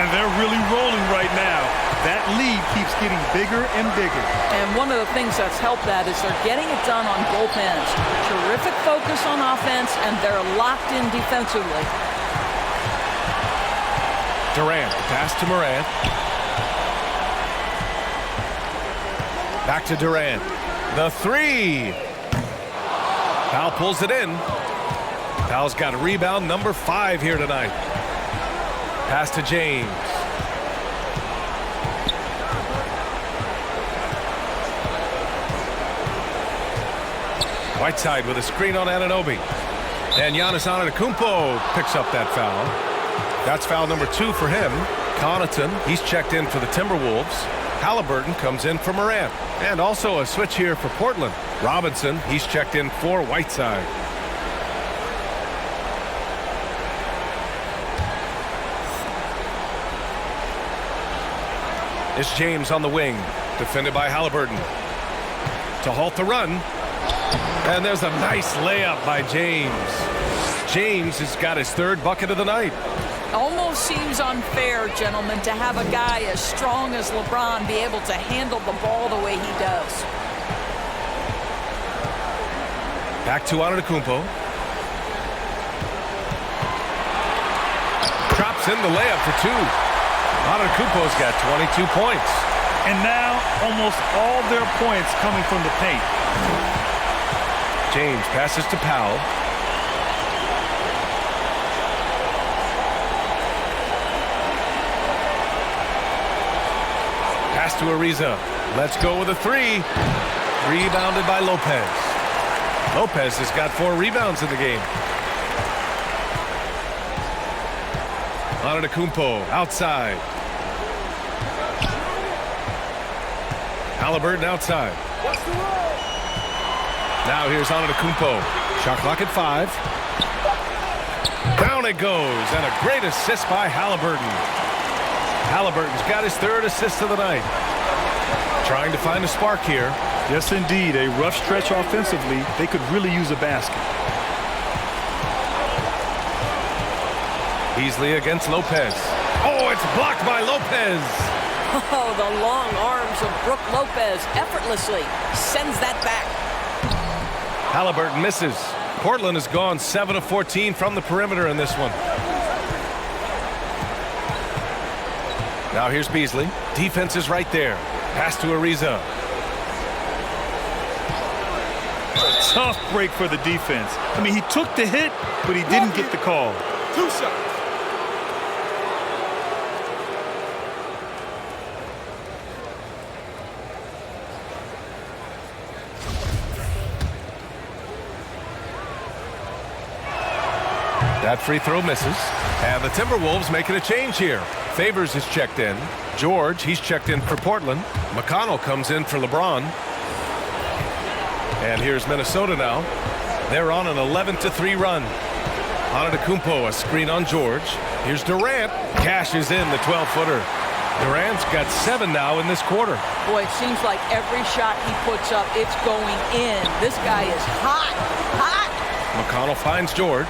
And they're really rolling right now. That lead keeps getting bigger and bigger. And one of the things that's helped that is they're getting it done on both ends. Terrific focus on offense, and they're locked in defensively. Durant, pass to Morant. Back to Durant. The three. Powell pulls it in. Powell's got a rebound, number 5 here tonight. Pass to James. Whiteside with a screen on Anunoby. And Giannis Antetokounmpo picks up that foul. That's foul number 2 for him. Connaughton, he's checked in for the Timberwolves. Halliburton comes in for Morant. And also a switch here for Portland. Robinson, he's checked in for Whiteside. It's James on the wing, defended by Halliburton. To halt the run. And there's a nice layup by James. James has got his 3rd bucket of the night. Almost seems unfair, gentlemen, to have a guy as strong as LeBron be able to handle the ball the way he does. Back to Antetokounmpo. Drops in the layup for 2. Antetokounmpo's got 22 points. And now almost all their points coming from the paint. James passes to Powell. Pass to Ariza. Let's go with a 3. Rebounded by Lopez. Lopez has got 4 rebounds in the game. Antetokounmpo outside. Halliburton outside. Now here's Antetokounmpo. Shot clock at 5. Down it goes, and a great assist by Halliburton. Halliburton's got his 3rd assist of the night. Trying to find a spark here. Yes, indeed. A rough stretch offensively. They could really use a basket. Beasley against Lopez. Oh, it's blocked by Lopez. Oh, the long arms of Brook Lopez effortlessly sends that back. Halliburton misses. Portland has gone 7 of 14 from the perimeter in this one. Now here's Beasley. Defense is right there. Pass to Ariza. Tough break for the defense. I mean, he took the hit, but he didn't get the call. 2 shots. That free throw misses. And the Timberwolves making a change here. Favors is checked in. George, he's checked in for Portland. McConnell comes in for LeBron. And here's Minnesota now. They're on an 11-3 run. Antetokounmpo, a screen on George. Here's Durant. Cashes in the 12-footer. Durant's got 7 now in this quarter. Boy, it seems like every shot he puts up, it's going in. This guy is hot, hot. McConnell finds George.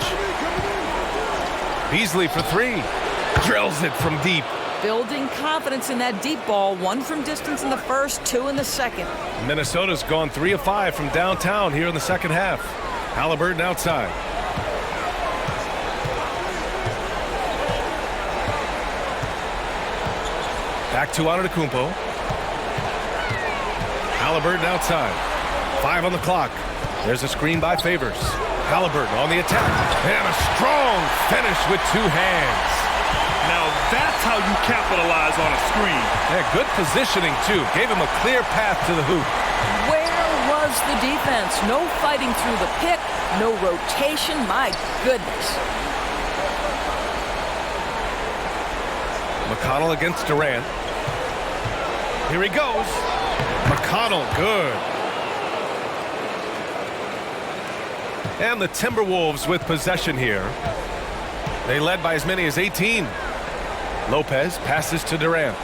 Beasley for 3. Drills it from deep. Building confidence in that deep ball. 1 from distance in the first, 2 in the second. Minnesota's gone 3 of 5 from downtown here in the second half. Halliburton outside. Back to Antetokounmpo. Halliburton outside. 5 on the clock. There's a screen by Favors. Halliburton on the attack. And a strong finish with 2 hands. Now that's how you capitalize on a screen. Yeah, good positioning, too. Gave him a clear path to the hoop. Where was the defense? No fighting through the pick. No rotation. My goodness. McConnell against Durant. Here he goes. McConnell, good. And the Timberwolves with possession here. They led by as many as 18. Lopez passes to Durant.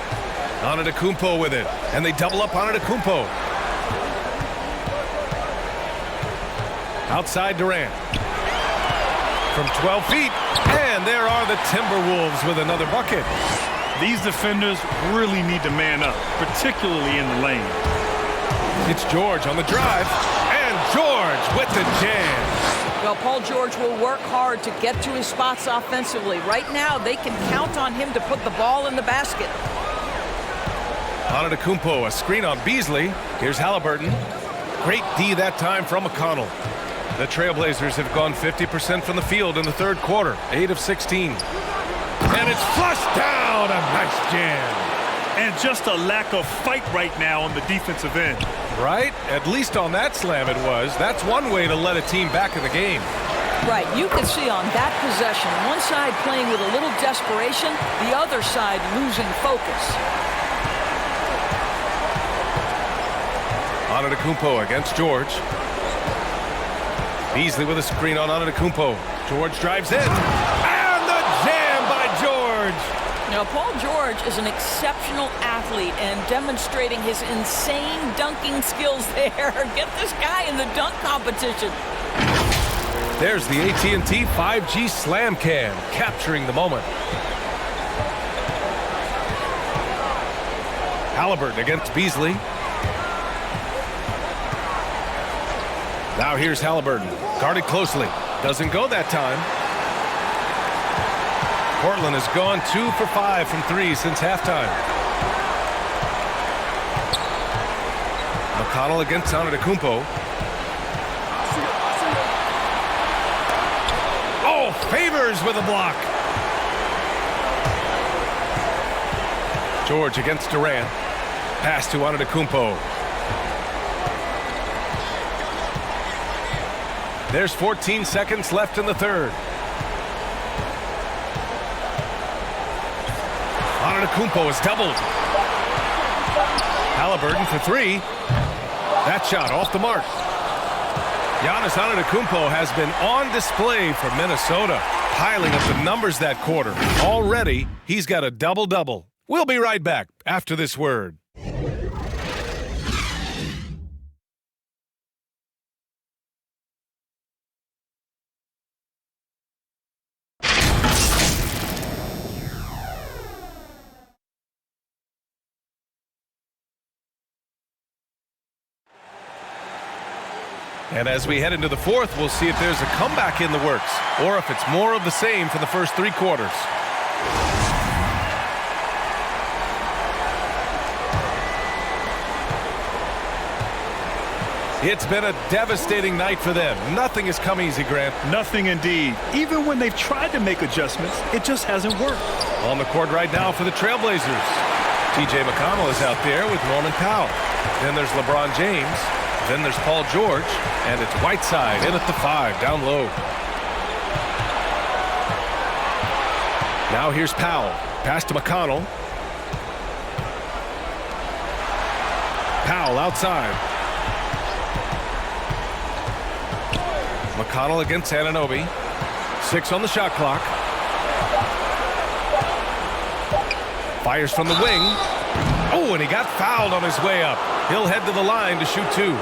Antetokounmpo with it. And they double up Antetokounmpo. Outside Durant. From 12 feet. And there are the Timberwolves with another bucket. These defenders really need to man up, particularly in the lane. It's George on the drive. And George with the jam. Well, Paul George will work hard to get to his spots offensively. Right now, they can count on him to put the ball in the basket. Antetokounmpo, a screen on Beasley. Here's Halliburton. Great D that time from McConnell. The Trailblazers have gone 50% from the field in the third quarter, 8 of 16. And it's flushed down, a nice jam. And just a lack of fight right now on the defensive end. Right? At least on that slam it was. That's one way to let a team back in the game. Right, you can see on that possession, one side playing with a little desperation, the other side losing focus. Antetokounmpo against George. Beasley with a screen on Antetokounmpo. George drives in. And the jam by George. Now, Paul George is an exceptional athlete and demonstrating his insane dunking skills there. Get this guy in the dunk competition. There's the AT&T 5G Slam Cam, capturing the moment. Halliburton against Beasley. Now here's Halliburton, guarded closely. Doesn't go that time. Portland has gone 2 for 5 from 3 since halftime. McConnell against Antetokounmpo. Oh, Favors with a block. George against Durant. Pass to Antetokounmpo. There's 14 seconds left in the third. Antetokounmpo is doubled. Halliburton for 3. That shot off the mark. Giannis Antetokounmpo has been on display for Minnesota, piling up the numbers that quarter. Already, he's got a double-double. We'll be right back after this word. And as we head into the fourth, we'll see if there's a comeback in the works or if it's more of the same for the first 3 quarters. It's been a devastating night for them. Nothing has come easy, Grant. Nothing indeed. Even when they've tried to make adjustments, it just hasn't worked. On the court right now for the Trailblazers. TJ McConnell is out there with Norman Powell. Then there's LeBron James. Then there's Paul George, and it's Whiteside in at the 5, down low. Now here's Powell. Pass to McConnell. Powell outside. McConnell against Anunoby. 6 on the shot clock. Fires from the wing. Oh, and he got fouled on his way up. He'll head to the line to shoot 2.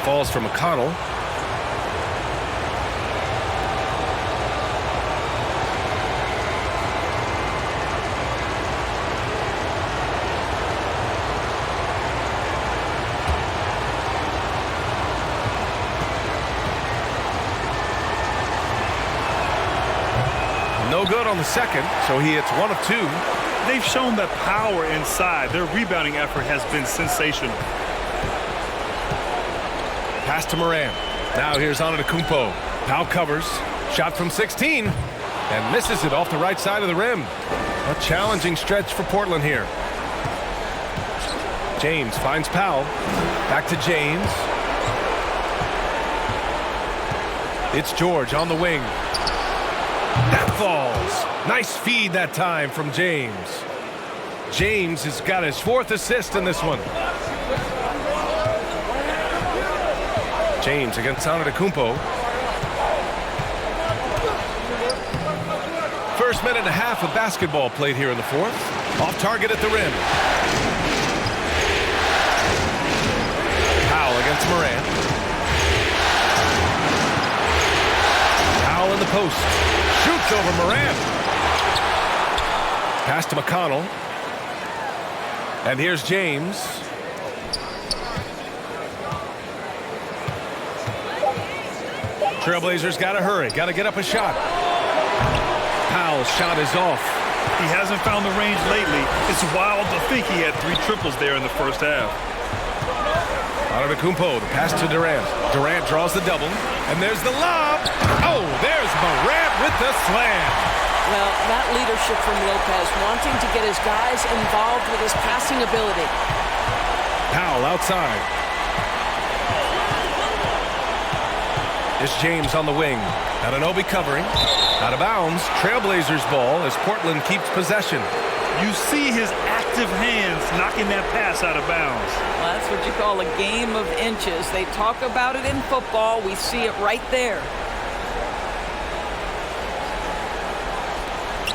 Falls from McConnell. No good on the second, so he hits 1 of 2. They've shown that power inside. Their rebounding effort has been sensational. Pass to Moran. Now here's Antetokounmpo. Powell covers. Shot from 16. And misses it off the right side of the rim. A challenging stretch for Portland here. James finds Powell. Back to James. It's George on the wing. That falls. Nice feed that time from James. James has got his 4th assist in this one. James against Antetokounmpo. First minute and a half of basketball played here in the 4th. Off target at the rim. Powell against Moran. Powell in the post. Shoots over Moran. Pass to McConnell. And here's James. Trailblazers got to hurry. Got to get up a shot. Powell's shot is off. He hasn't found the range lately. It's wild to think he had 3 triples there in the first half. Antetokounmpo, the pass to Durant. Durant draws the double, and there's the lob. Oh, there's Morant with the slam. Well, that leadership from Lopez, wanting to get his guys involved with his passing ability. Powell outside. It's James on the wing. Anunoby covering. Out of bounds. Trailblazers ball as Portland keeps possession. You see his active hands knocking that pass out of bounds. Well, that's what you call a game of inches. They talk about it in football. We see it right there.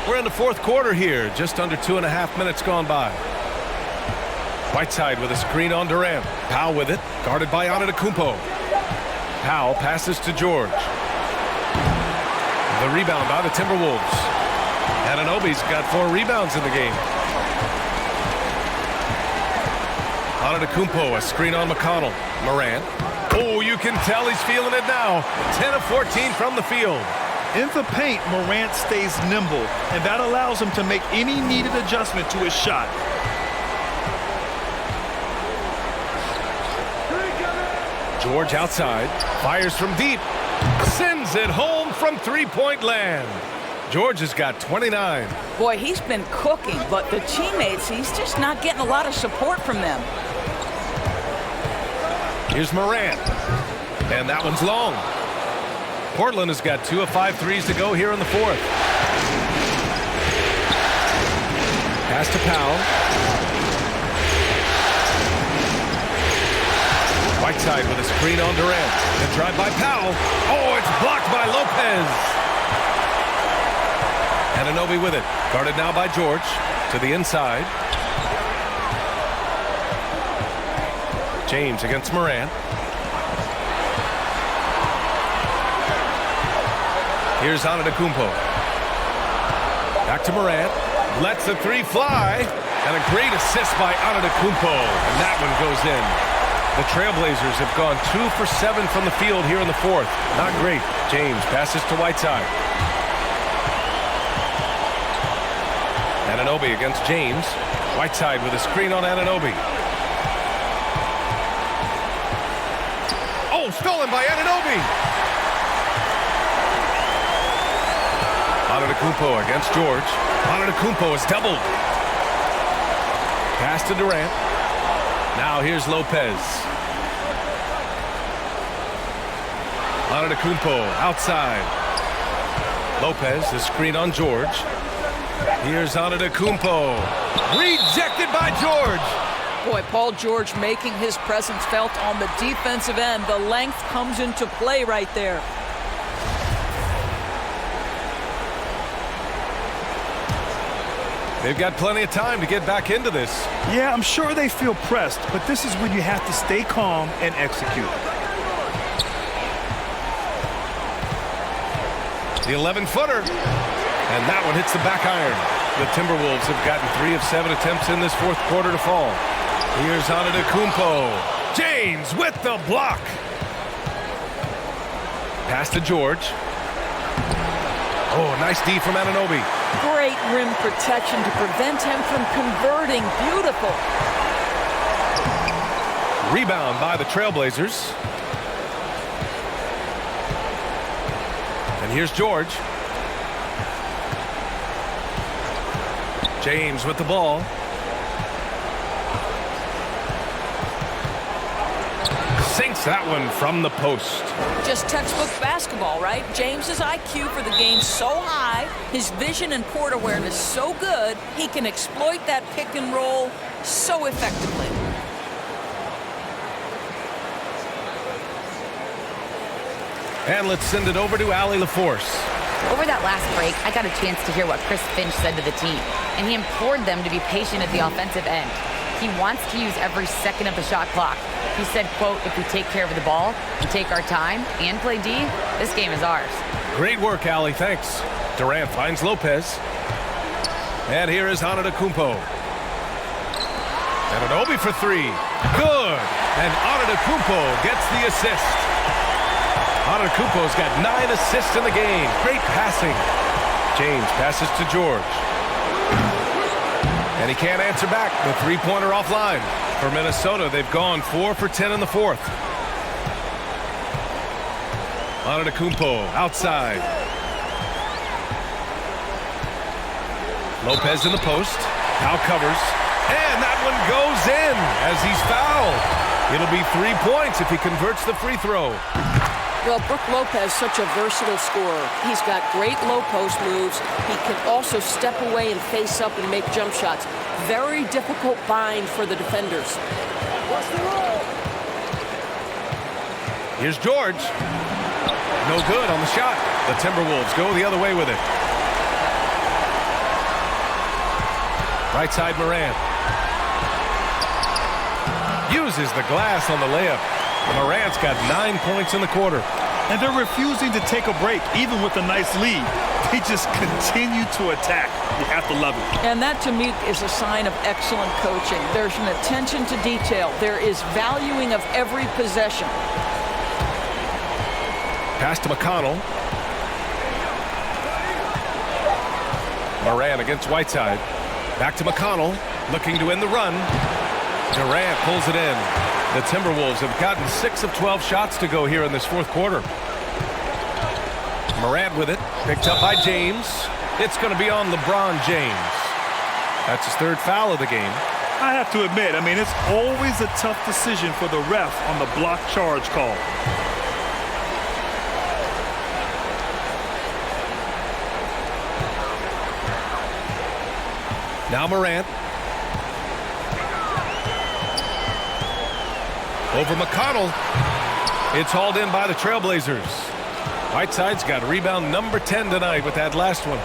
We're in the 4th quarter here. Just under 2.5 minutes gone by. Whiteside with a screen on Durant. Powell with it. Guarded by Antetokounmpo. Powell passes to George. The rebound by the Timberwolves. Anunoby's got 4 rebounds in the game. Antetokounmpo, a screen on McConnell. Moran. Oh, you can tell he's feeling it now. 10 of 14 from the field. In the paint, Morant stays nimble, and that allows him to make any needed adjustment to his shot. George outside, fires from deep, sends it home from 3-point land. George has got 29. Boy, he's been cooking, but the teammates, he's just not getting a lot of support from them. Here's Morant, and that one's long. Portland has got 2 of 5 threes to go here in the 4th. Pass to Powell. Whiteside with a screen on Durant. And drive by Powell. Oh, it's blocked by Lopez. Anunoby with it. Guarded now by George. To the inside. James against Moran. Here's Antetokounmpo. Back to Morant. Lets the 3 fly. And a great assist by Antetokounmpo. And that one goes in. The Trailblazers have gone 2 for 7 from the field here in the 4th. Not great. James passes to Whiteside. Anunoby against James. Whiteside with a screen on Anunoby. Oh, stolen by Anunoby. Antetokounmpo against George. Antetokounmpo is doubled. Pass to Durant. Now here's Lopez. Antetokounmpo outside. Lopez, the screen on George. Here's Antetokounmpo. Rejected by George. Boy, Paul George making his presence felt on the defensive end. The length comes into play right there. They've got plenty of time to get back into this. Yeah, I'm sure they feel pressed, but this is when you have to stay calm and execute. The 11-footer. And that one hits the back iron. The Timberwolves have gotten 3 of 7 attempts in this 4th quarter to fall. Here's Antetokounmpo. James with the block. Pass to George. Oh, nice D from Anunoby. Great rim protection to prevent him from converting. Beautiful. Rebound by the Trailblazers. Here's George. James with the ball. Sinks that one from the post. Just textbook basketball, right? James's IQ for the game so high, his vision and court awareness so good, he can exploit that pick and roll so effectively. And let's send it over to Allie LaForce. Over that last break, I got a chance to hear what Chris Finch said to the team, and he implored them to be patient at the offensive end. He wants to use every second of the shot clock. He said, quote, if we take care of the ball and take our time and play D, this game is ours. Great work, Allie. Thanks. Durant finds Lopez. And here is Antetokounmpo. Anunoby for three. Good. And Antetokounmpo gets the assist. Antetokounmpo's got 9 assists in the game. Great passing. James passes to George. And he can't answer back. The three-pointer offline. For Minnesota, they've gone 4 for 10 in the fourth. Antetokounmpo outside. Lopez in the post. Now covers. And that one goes in as he's fouled. It'll be 3 points if he converts the free throw. Well, Brook Lopez, such a versatile scorer. He's got great low post moves. He can also step away and face up and make jump shots. Very difficult bind for the defenders. Here's George. No good on the shot. The Timberwolves go the other way with it. Right side, Morant. Uses the glass on the layup. Morant's got 9 points in the quarter. And they're refusing to take a break, even with a nice lead. They just continue to attack. You have to love it. And that, to me, is a sign of excellent coaching. There's an attention to detail. There is valuing of every possession. Pass to McConnell. Morant against Whiteside. Back to McConnell, looking to end the run. Durant pulls it in. The Timberwolves have gotten 6 of 12 shots to go here in this fourth quarter. Morant with it, picked up by James. It's going to be on LeBron James. That's his 3rd foul of the game. I have to admit, it's always a tough decision for the ref on the block charge call. Now Morant. Over McConnell. It's hauled in by the Trailblazers. Whiteside's got rebound number 10 tonight with that last one.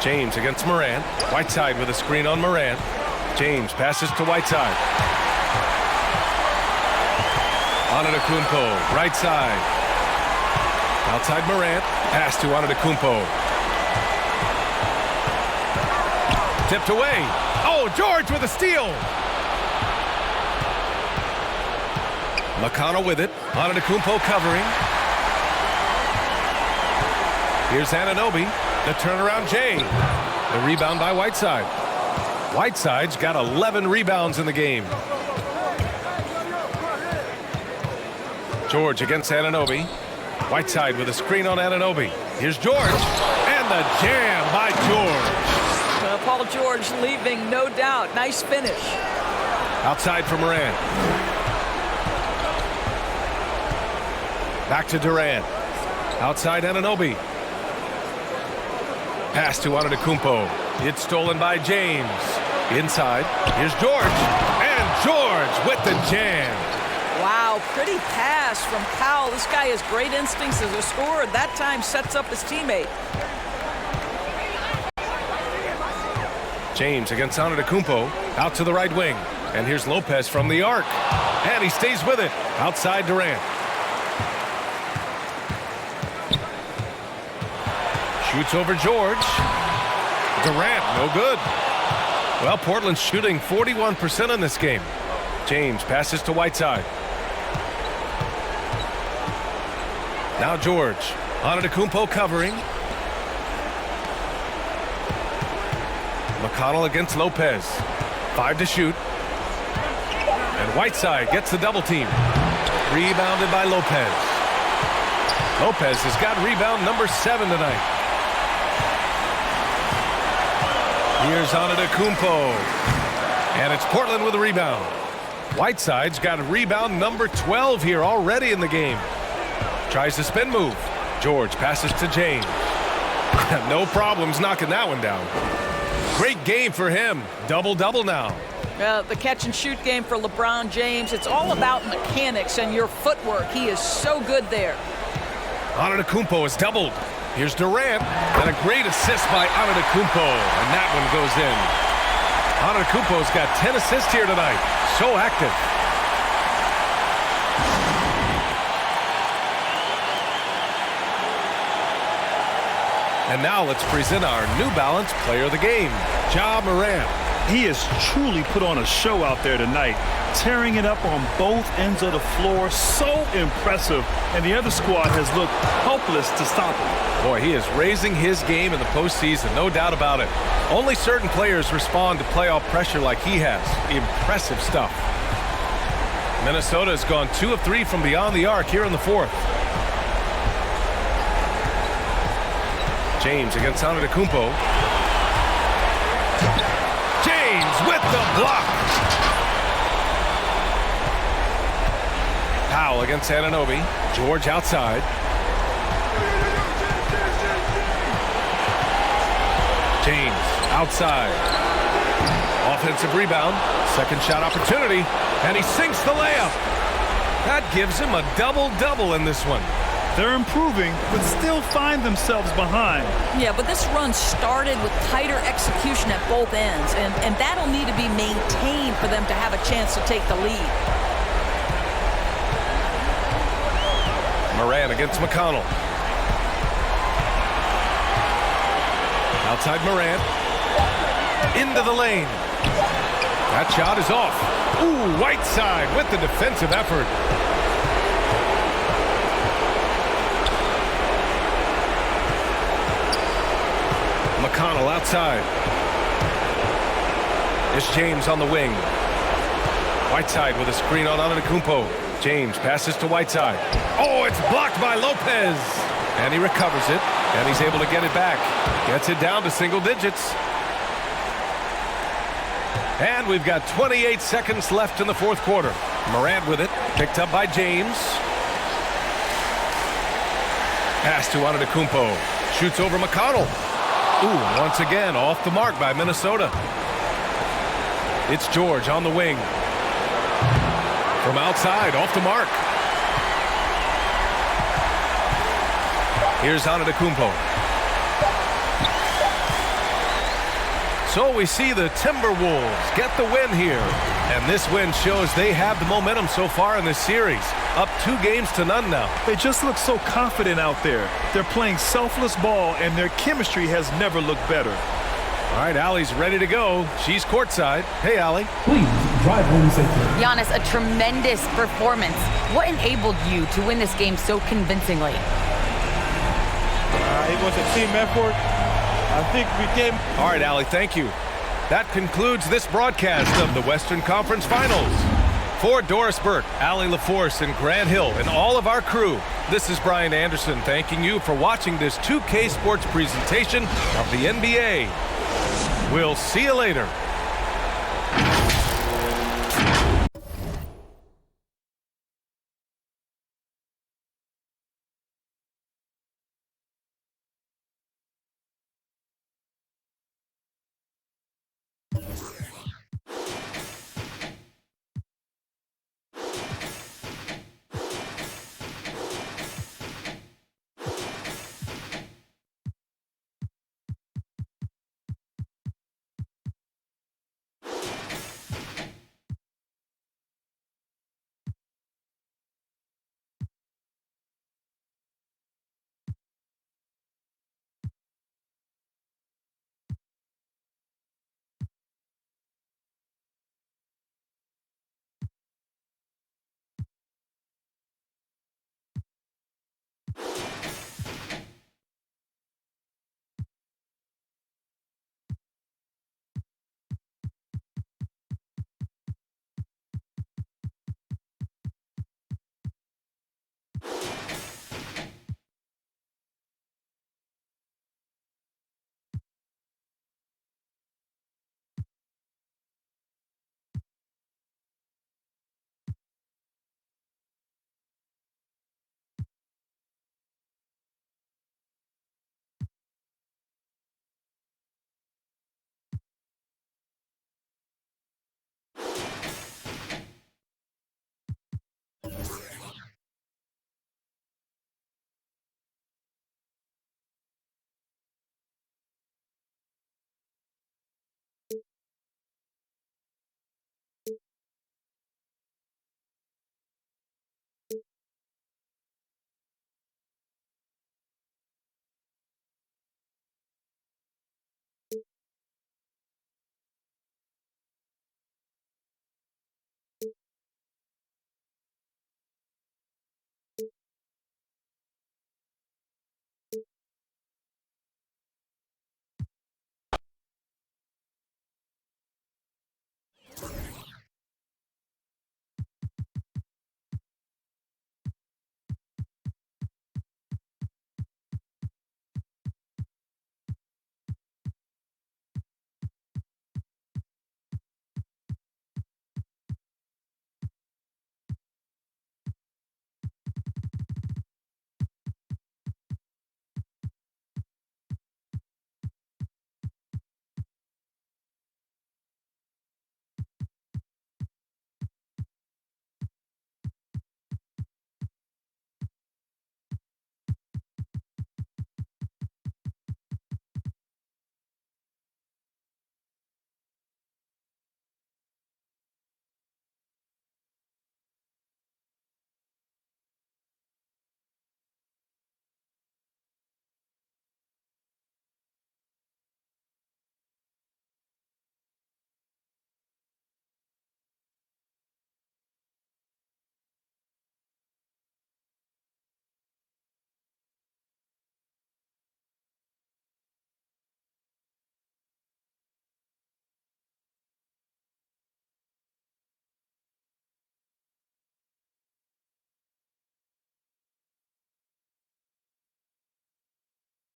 James against Morant. Whiteside with a screen on Morant. James passes to Whiteside. Antetokounmpo, right side. Outside Morant. Pass to Antetokounmpo. Tipped away. Oh, George with a steal. McConnell with it. Antetokounmpo covering. Here's Anunoby. The turnaround Jay. The rebound by Whiteside. Whiteside's got 11 rebounds in the game. George against Anunoby. Whiteside with a screen on Anunoby. Here's George. And the jam by George. Paul George leaving, no doubt. Nice finish. Outside for Morant. Back to Durant. Outside Anunoby. Pass to Antetokounmpo. It's stolen by James. Inside. Here's George. And George with the jam. Wow, pretty pass from Powell. This guy has great instincts as a scorer. That time sets up his teammate. James against Antetokounmpo. Out to the right wing. And here's Lopez from the arc. And he stays with it. Outside Durant. Shoots over George. Durant, no good. Well, Portland's shooting 41% in this game. James passes to Whiteside. Now George. Antetokounmpo covering. McConnell against Lopez. 5 to shoot. And Whiteside gets the double team. Rebounded by Lopez. Lopez has got rebound number 7 tonight. Here's Antetokounmpo. And it's Portland with a rebound. Whiteside's got a rebound number 12 here already in the game. Tries the spin move. George passes to James. No problems knocking that one down. Great game for him. Double-double now. The catch-and-shoot game for LeBron James, it's all about mechanics and your footwork. He is so good there. Antetokounmpo is doubled. Here's Durant, and a great assist by Antetokounmpo, and that one goes in. Antetokounmpo's got 10 assists here tonight. So active. And now let's present our New Balance Player of the Game, Ja Morant. He has truly put on a show out there tonight, tearing it up on both ends of the floor. So impressive, and the other squad has looked helpless to stop him. Boy, he is raising his game in the postseason, no doubt about it. Only certain players respond to playoff pressure like he has. Impressive stuff. Minnesota has gone 2 of 3 from beyond the arc here in the 4th. James against Antetokounmpo. James with the block. Powell against Anunoby. George outside. James outside. Offensive rebound. Second shot opportunity. And he sinks the layup. That gives him a double-double in this one. They're improving, but still find themselves behind. Yeah, but this run started with tighter execution at both ends, and that'll need to be maintained for them to have a chance to take the lead. Morant against McConnell. Outside Morant. Into the lane. That shot is off. Ooh, Whiteside with the defensive effort. McConnell outside. It's James on the wing. Whiteside with a screen on Antetokounmpo. James passes to Whiteside. Oh, it's blocked by Lopez. And he recovers it, and he's able to get it back. Gets it down to single digits. And we've got 28 seconds left in the 4th quarter. Morant with it, picked up by James. Pass to Antetokounmpo. Shoots over McConnell. Ooh, once again, off the mark by Minnesota. It's George on the wing. From outside, off the mark. Here's Antetokounmpo. So we see the Timberwolves get the win here. And this win shows they have the momentum so far in this series. Up 2 games to none now. They just look so confident out there. They're playing selfless ball, and their chemistry has never looked better. All right, Allie's ready to go. She's courtside. Hey, Allie. Please drive home safely. Giannis, a tremendous performance. What enabled you to win this game so convincingly? It was a team effort. I think we came. All right, Allie, thank you. That concludes this broadcast of the Western Conference Finals. For Doris Burke, Allie LaForce, and Grant Hill, and all of our crew, this is Brian Anderson thanking you for watching this 2K Sports presentation of the NBA. We'll see you later.